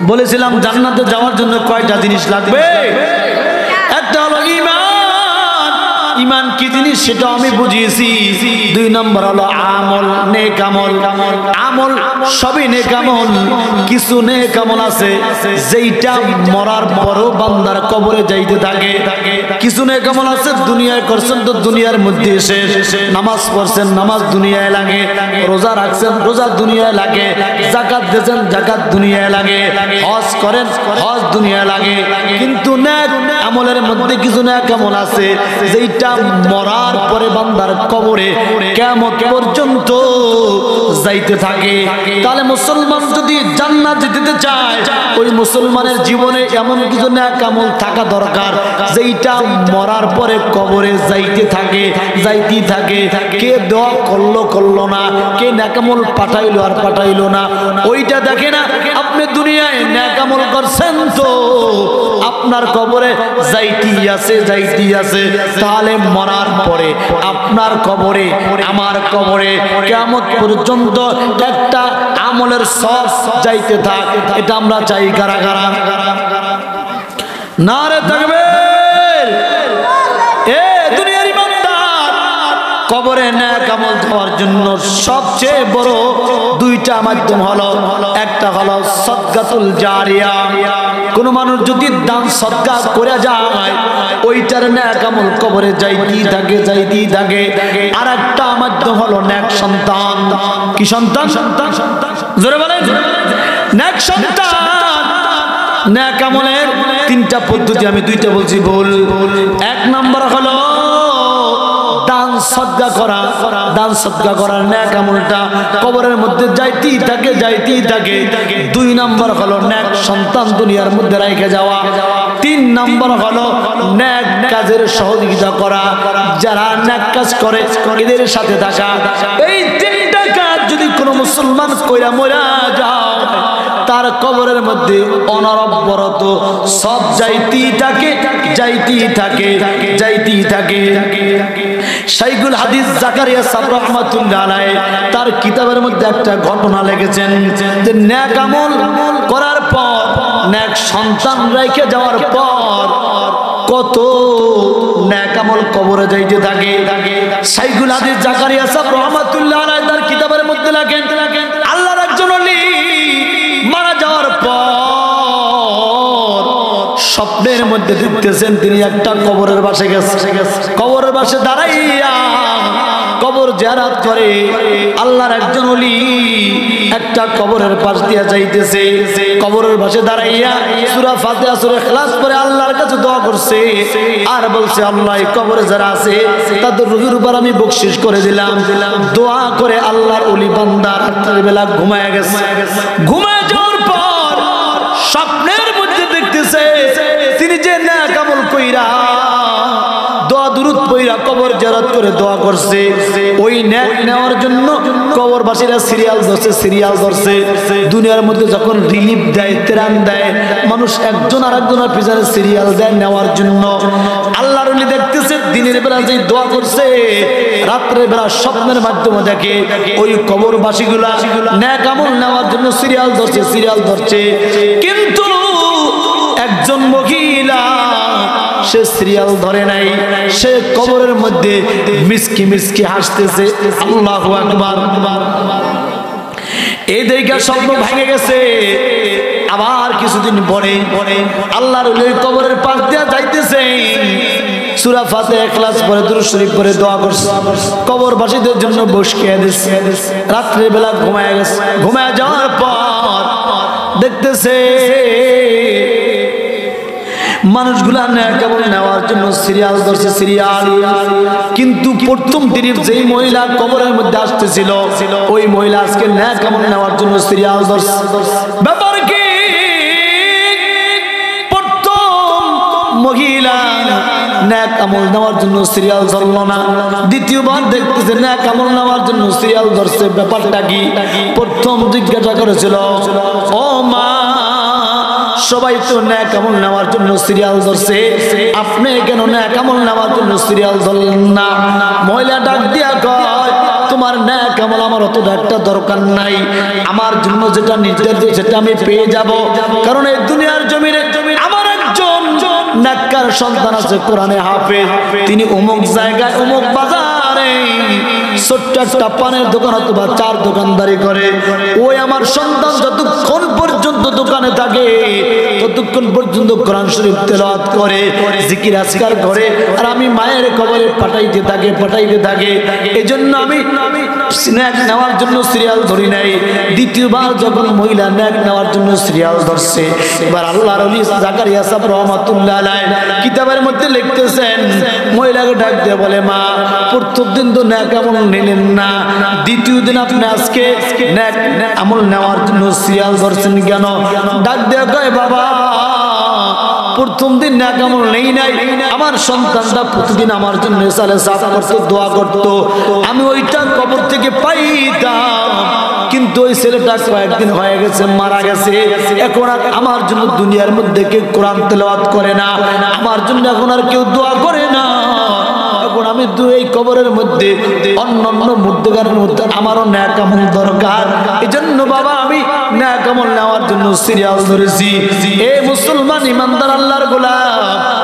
বলেছিলাম জান্নাতে যাওয়ার জন্য কয়টা জিনিস লাগবে? একটা হলো ঈমান। ইমান কি জিনিস সেটা আমি বুঝিয়েছি। 2 নম্বর হলো আমল, নেক আমল। আমল সবই নেক আমল, কিছু নেক আমল আছে যেইটা মরার পরও বান্দার কবরে যাইতে থাকে। কিছু নেক আমল আছে দুনিয়ায় করছেন তো দুনিয়ার মধ্যে এসে, নামাজ পড়ছেন নামাজ দুনিয়ায় লাগে, রোজা রাখছেন রোজা দুনিয়ায় লাগে, যাকাত দিয়েছেন যাকাত দুনিয়ায় লাগে, হজ করেন হজ দুনিয়ায় লাগে। কিন্তু নেক আমলের মধ্যে কিছু নেক আমল আছে যেটা মরার পরে বান্দার কবরে কিয়ামত পর্যন্ত যাইতে থাকে। তাহলে মুসলমান যদি জান্নাত যেতে চায়, ওই মুসলমানের জীবনে এমন কিছু নেক আমল থাকা দরকার যেটা মরার পরে কবরে যাইতে থাকে যাইতেই থাকে। কে দোয়া করলো না, কে নেক আমল পাঠাইলো আর পাঠাইলো না, ওইটা দেখে না। আপনি দুনিয়ায় নেক আমল করছেন তো আপনার কবরে যাইতেই আছে। তাহলে মরার পরে আপনার কবরে আমার কবরে কিয়ামত পর্যন্ত একটা আমলের সব যাইতে থাক, এটা আমরা চাই। কারা কারা নারে তাকবীর। এ দুনিয়ার ইমানদার, কবরে নেক আমল দেওয়ার জন্য সবচেয়ে বড় 2টা মাধ্যম হলো, একটা হলো সাদকাতুল জারিয়া। কোন মানুষ যদি দান সদকা করে যায়, ওইটার নেক আমল কবরে যাইতেই থাকে। আর একটা মাধ্যম হলো নেক সন্তান। কি সন্তান? জোরে বলেন। নেক সন্তান। নেক আমলের 3টা পদ্ধতি, আমি 2টা বলছি ভুল। 1 নম্বর হলো দান সদকা করা। দান সদকা করার নেক আমলটা কবরের মধ্যে যাইতেই থাকে। 2 নম্বর হলো নেক সন্তান দুনিয়ার মধ্যে রেখে যাওয়া। 3 নম্বর হলো নেক কাজের সহযোগিতা করা, যারা নেক কাজ করে এদের সাথে থাকা। এই 3টা কাজ যদি কোনো মুসলমান কইরা মরা যায়, তার কবরের মধ্যে অনবরত সব যাইতেই থাকে। শাইখুল হাদিস জাকারিয়া সাহেব রাহমাতুল্লাহ আলাইহি তার কিতাবের মধ্যে একটা ঘটনা লিখেছেন যে নেক আমল করার পর, নেক সন্তান রেখে যাওয়ার পর কত নেক আমল কবরে যাইতে থাকে। শাইখুল হাদিস জাকারিয়া সাহেব রাহমাতুল্লাহ আলাইহি তার কিতাবের মধ্যে লেখেন, আল্লাহর একজন ওলি মারা যাওয়ার পর স্বপ্নের মধ্যে দেখতেছেন তিনি একটা কবরের পাশে গেছে। কবরের পাশে দাঁড়াইয়া কবর জিয়ারত করে। আল্লাহর একজন ওলি একটা কবরের পাশ দিয়ে যাইতেছে, কবরের পাশে দাঁড়াইয়া সূরা ফাতিহা সূরা ইখলাস পড়ে আল্লাহর কাছে দোয়া করছে আর বলছে, আল্লাহ এই কবরে যারা আছে তাদের রূহের উপর আমি বকশিশ করে দিলাম। দোয়া করে আল্লাহর ওলি বান্দা রাতের বেলা ঘুমায় গেছে। ঘুমায় যাওয়ার পর স্বপ্নের মধ্যে দেখতেছে তিনি যে নেক আমল কইরা দোয়া দুরূদ পড়া কবর জিয়ারত করে দোয়া করছে, ওই নেক নেওয়ার জন্য কবরবাসীরা সিরিয়াল ধরছে। দুনিয়ার মধ্যে যখন রিলিফ দেয়, ত্রাণ দেয়, মানুষ একজন আরেকজনের পিছনে সিরিয়াল দেয় নেওয়ার জন্য। আল্লাহর ওলি দেখতেছে দিনের বেলা যে দোয়া করছে, রাত্রের বেলা স্বপ্নের মাধ্যমে দেখে ওই কবরবাসীগুলা নেক আমল নেওয়ার জন্য সিরিয়াল ধরছে। কিন্তু একজন মহিলা সে সিরিয়াল ধরে নাই, সে কবরের মধ্যে মিসকি হাসতেছে। আল্লাহু আকবার। এই দেখে স্বপ্ন ভেঙে গেছে। আবার কিছুদিন পরে আল্লাহর ওলি কবরের পাশ দিয়ে যাইতেছে, সূরা ফাতিহা ইখলাস পড়ে দুরূদ শরীফ পড়ে দোয়া করছে, কবরবাসীদের জন্য বসকিয়ে দিচ্ছে। রাত্রে বেলা ঘুমায় গেছে। ঘুমায় যাওয়ার পর দেখতেছে মানুষগুলা নেক আমল নেওয়ার জন্য সিরিয়াল ধরছে। কিন্তু প্রথম দিনের যেই মহিলা কবরের মধ্যে আসতেছিল, ওই মহিলা আজকে নেক আমল নেওয়ার জন্য সিরিয়াল ধরছে। ব্যাপার কি? প্রথম মহিলা নেক আমল নেওয়ার জন্য সিরিয়াল ধরল না, দ্বিতীয়বার দেখতেছে নেক আমল নেওয়ার জন্য সিরিয়াল ধরছে। ব্যাপারটা কি? প্রথম জিজ্ঞাসা করেছিল, ও মা, সবাই তো নেক আমল নেওয়ার জন্য সিরিয়াল ধরছে, আপনি কেন নেক আমল নেওয়ার জন্য সিরিয়াল ধরলেন না? মহিলা ডাক দিয়া কয়, তোমার নেক আমল আমার অত একটা দরকার নাই, আমার জন্য যেটা নির্ধারিত সেটা আমি পেয়ে যাব। কারণ এই দুনিয়ার জমিনে আমার একজন নেককার সন্তান আছে কোরআনে হাফেজ, তিনি অমুক জায়গায় অমুক বাজারে ছোট্ট একটা পানের দোকান অথবা চার দোকানদারি করে, ওই আমার সন্তান যতক্ষণ পর্যন্ত দোকানে থাকে ততক্ষণ পর্যন্ত কোরআন শরীফ তেলাওয়াত করে, জিকির আজকার করে, আর আমি মায়ের কবরে পাঠাইতে থাকে। এজন্য আমি স্ন্যাক নেওয়ার জন্য সিরিয়াল ধরি নাই। দ্বিতীয়বার যখন মহিলা ন্যাক নেওয়ার জন্য সিরিয়াল ধরছে, এবার আল্লাহর ওলি জাকারিয়া সাহেব রাহমাতুল্লাহ আলাইহি কিতাবের মধ্যে লিখতেছেন, মহিলাকে ডাক দিয়ে বলে, মা প্রথম দিন তো ন্যাক আমল নিলেন না, দ্বিতীয় দিন আপনি আজকে ন্যাক আমল নেওয়ার জন্য সিরিয়াল ধরছেন কেন? ডাক দিয়ে কয়, বাবা প্রথম দিন ন্যাক আমল নেই নাই, আমার সন্তানটা প্রতিদিন আমার জন্য সালে সাফ করতে দোয়া করত, আমি ওইটা কবর থেকে পাইতাম, কিন্তু ওই ছেলেটা কয়েকদিন হয়ে গেছে মারা গেছে, এখন আর আমার জন্য দুনিয়ার মধ্যে কেউ কোরআন তেলাওয়াত করে না, আমার জন্য এখন আর কেউ দোয়া করে না, এখন আমি এই কবরের মধ্যে অন্যান্য মুর্দাগারের মধ্যে আমারও ন্যাক আমল দরকার। এজন্য বাবা আমি ন্যাক আমল নেওয়ার জন্য সিরিয়াল ধরেছি। এ মুসলমান ইমানদার আল্লাহর গোলাম,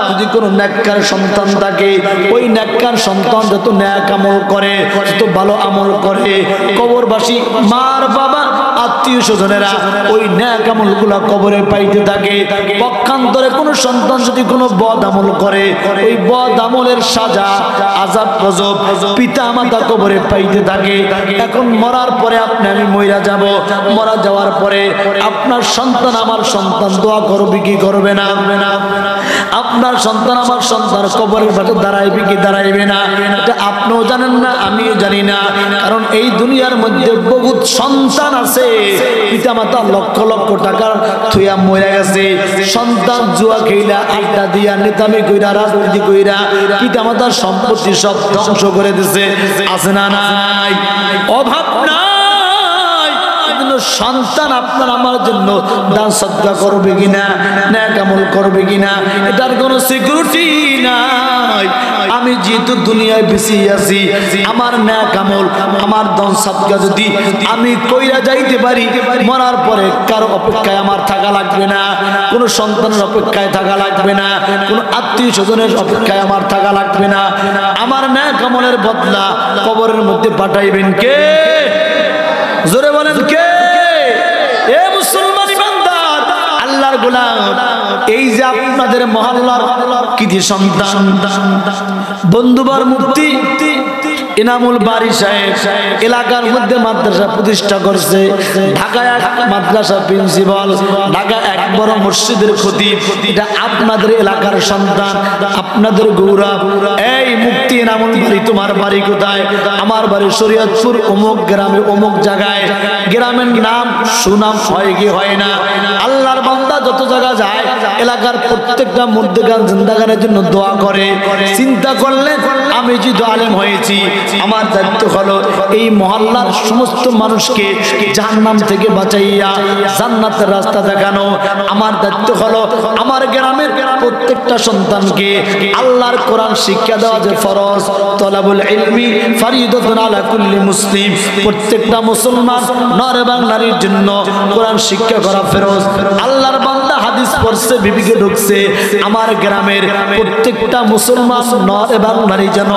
যদি কোনো নেককার সন্তান থাকে, ওই নেককার সন্তান যত ন্যাক আমল করে, যত ভালো আমল করে, কবরবাসী মার বাবা আত্মীয় স্বজনেরা ওই ন্যাক আমলগুলা কবরে পাইতে থাকে। পক্ষান্তরে কোনো সন্তান যদি কোনো বদ আমল করে, ওই বদ আমলের সাজা আযাব গজব পিতা মাতা কবরে পাইতে থাকে। এখন মরার পরে আপনি আমি মইরা যাব, মরা যাওয়ার পরে আপনার সন্তান আমার সন্তান দোয়া করবে কি করবে না? আপনার সন্তান আমার সন্তান কবরের পাশে দাঁড়াইবে কি দাঁড়াইবে না? এটা আপনিও জানেন না, আমিও জানি না। কারণ এই দুনিয়ার মধ্যে বহুত সন্তান আছে, পিতা মাতা লক্ষ লক্ষ টাকার থুইয়া মরে গেছে, সন্তান জুয়া খেইলা আড্ডা দিয়া নেতামি কইরা রাজনীতি কইরা পিতা মাতার সম্পত্তি সব ধ্বংস করে দিছে। আছে না নাই? অভাব নাই। সন্তান আপনার আমার জন্য দান সদকা করবে কিনা, নেক আমল করবে কিনা, এটার কোনো সিকিউরিটি নাই। আমি যেহেতু দুনিয়ায় বেঁচে আছি, আমার নেক আমল আমার দান সদকা যদি আমি কইরা যাইতে পারি, মরার পরে কারো অপেক্ষায় আমার থাকা লাগবে না, কোনো সন্তানের অপেক্ষায় থাকা লাগবে না, কোনো আত্মীয় স্বজনের অপেক্ষায় আমার থাকা লাগবে না। আমার নেক আমলের বদলা কবরের মধ্যে পাঠাইবেন কে? জোরে বলেন কে? এ মুসলমান ইমানদার আল্লাহর গোলাম, এই যে আপনাদের মহল্লার কৃতি সন্তান বন্ধুবার মুফতি ইনামুল বারী সাহেব এলাকার মধ্যে মাদ্রাসা প্রতিষ্ঠা করছে, ঢাকায় এক মাদ্রাসা প্রিন্সিপাল, ঢাকা এক বড় মসজিদের খতিব, এটা আপনাদের এলাকার সন্তান, আপনাদের গৌরব। এই মুফতি ইনামুল বারী, তোমার বাড়ি কোথায়? আমার বাড়ি শরীয়তপুর অমুক গ্রামে অমুক জায়গায়। গ্রামের নাম সুনাম হয় কি হয় না? আল্লাহর বান্দা যত জায়গা যায় এলাকার প্রত্যেকটা মুর্দাগান জিন্দাগানের জন্য দোয়া করে। চিন্তা করলেন আমি যদি আলেম হয়েছি, আমার দায়িত্ব হলো এই মহল্লার সমস্ত মানুষকে জাহান্নাম থেকে বাঁচাইয়া জান্নাতের রাস্তা দেখানো। আমার দায়িত্ব হলো আমার গ্রামের প্রত্যেকটা সন্তানকে আল্লাহর কোরআন শিক্ষা দেওয়া যে ফরজ, তলাবুল ইলমি ফরিদাতুন আলা কুল্লি মুসলিম, প্রত্যেকটা মুসলমান নর এবং নারীর জন্য কোরআন শিক্ষা করা ফরজ। আল্লাহর বান্দা হাদিস পড়ছে, বিবিকে ঢুকছে, আমার গ্রামের প্রত্যেকটা মুসলমান নর এবং নারী যেন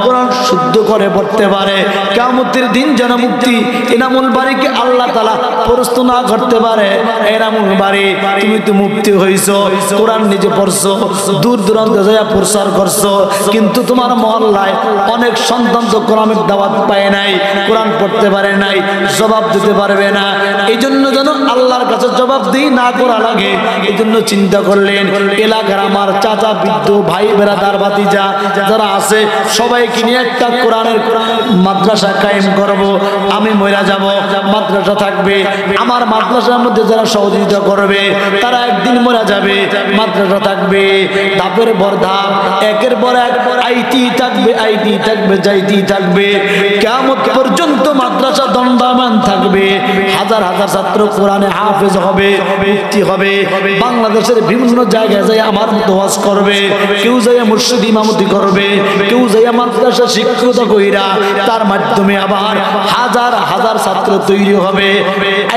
কোরআন শুদ্ধ করে পড়তে পারে। কিয়ামতের দিন যেন মুফতি ইনামুল বারীকে আল্লাহ তাআলা প্রশ্ন না করতে পারে, ইনামুল বারী তুমি তো মুফতি হইছো, কোরআন নিজে পড়ছো, দূর দূরান্তে যায় প্রচার করছো, কিন্তু তোমার মহল্লায় অনেক সন্তান তো কোরআনের দাওয়াত পায় নাই, কোরআন পড়তে পারে নাই, জবাব দিতে পারবে না। এই জন্য যেন আল্লাহর কাছে জবাব দিই না করা লাগে, এই জন্য চিন্তা করলেন এলাকার আমার চাচা বৃদ্ধ ভাই বেরাদার ভাতিজা যারা আছে সবাইকে নিয়ে একটা কোরআনের মাদ্রাসা কায়েম করব। আমি মইরা যাব, মাদ্রাসা থাকবে, আমার মাদ্রাসার মধ্যে যারা সহযোগিতা করবে তারা একদিন মরা যাবে, মাদ্রাসা থাকবে, ধাপের পর ধাপ, একের পর এক আইতি থাকবে, আইতি থাকবে, যাইতি থাকবে, কিয়ামত পর্যন্ত মাদ্রাসা দণ্ডায়মান থাকবে। হাজার হাজার ছাত্র কোরআনে হাফেজ হবে, মুফতি হবে, বাংলাদেশের বিভিন্ন জায়গায় যায় আমার মতো ওয়াজ করবে, কেউ যায় মুর্শিদ ইমামতি করবে, কেউ যায় মাদ্রাসা শিক্ষকতা কইরা তার মাধ্যমে আবার হাজার হাজার ছাত্র তৈরি হবে।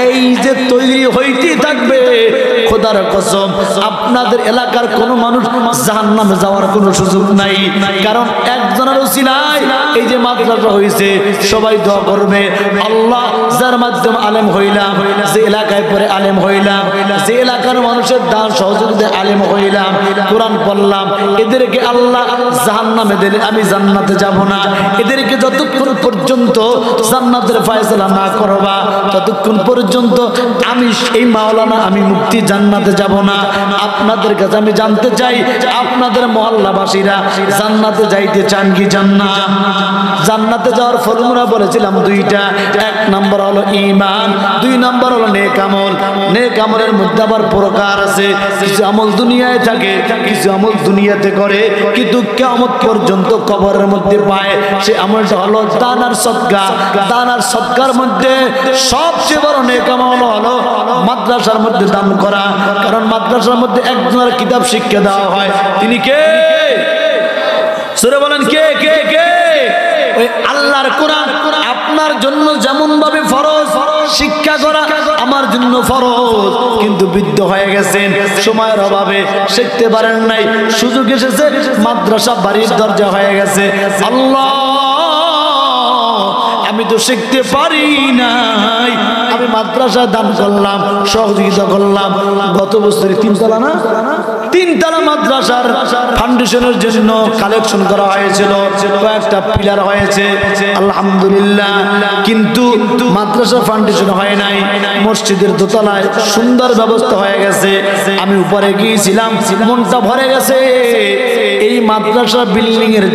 এই যে তৈরি হইতে থাকবে, খোদার কসম আপনাদের এলাকার কোন মানুষ জাহান্নামে যাওয়ার কোনো সুযোগ নাই। কারণ একজনের উসিলায় এই যে মাদ্রাসা হয়েছে, সবাই দোয়া করবে, আল্লাহ যার মাধ্যমে আলেম হইলাম, যে এলাকায় পরে আলেম হইলাম, যে এলাকার মানুষের দান সহযোগিতা আলেম হইলাম, কোরআন পড়লাম, এদেরকে আল্লাহ জাহান্নামে দিলে আমি জান্নাতে যাব না। এদেরকে যতক্ষণ পর্যন্ত জান্নাতের ফয়সালা না করবা, ততক্ষণ পর্যন্ত আমি এই মাওলানা আমি মুক্তি জান্নাতে যাব না। আপনাদের কাছে আমি জানতে চাই, আপনাদের মহল্লাবাসীরা জান্নাতে যাইতে চান কি চান না? জান্নাতে যাওয়ার ফর্মুলা বলেছিলাম দুইটা। এক নম্বর হলো ঈমান, দুই নম্বর হলো নেক আমল। নেক আমলের মধ্যে আবার প্রকার আছে, কিছু আমল দুনিয়ায় থাকে, কিছু আমল দুনিয়াতে করে, কিন্তু কিয়ামত পর্যন্ত কবরের মধ্যে পায়। সে আমলটা হলো দান আর সদকা। দান আর সদকার মধ্যে সবচেয়ে বড় নেক আমল হলো মাদ্রাসার মধ্যে দান করা। কারণ মাদ্রাসার মধ্যে একজনের কিতাব শিক্ষা দেওয়া হয়, তিনি কে? সূরা বলেন কে কে কে? ওই আল্লাহর কোরআন আপনার জন্য যেমন ভাবে ফরজ, শিক্ষা করা আমার জন্য ফরজ, কিন্তু বৃদ্ধ হয়ে গেছেন, সময়ের অভাবে শিখতে পারেন নাই, সুযোগ এসেছে, মাদ্রাসা বাড়ির দরজা হয়ে গেছে। আল্লাহ আমি তো শিখতে পারি নাই, আমি মাদ্রাসায় দান করলাম, সহযোগিতা করলাম। গত বছর তিনতলা মাদ্রাসার ফাউন্ডেশনের জন্য কালেকশন করা হয়েছিল, কয়েকটা পিলার হয়েছে আলহামদুলিল্লাহ, কিন্তু মাদ্রাসা ফাউন্ডেশন হয় নাই। মসজিদের দোতলায় সুন্দর ব্যবস্থা হয়ে গেছে। আমি উপরে গিয়েছিলাম, মনটা ভরে গেছে। এই মাদ্রাসা বিল্ডিং এর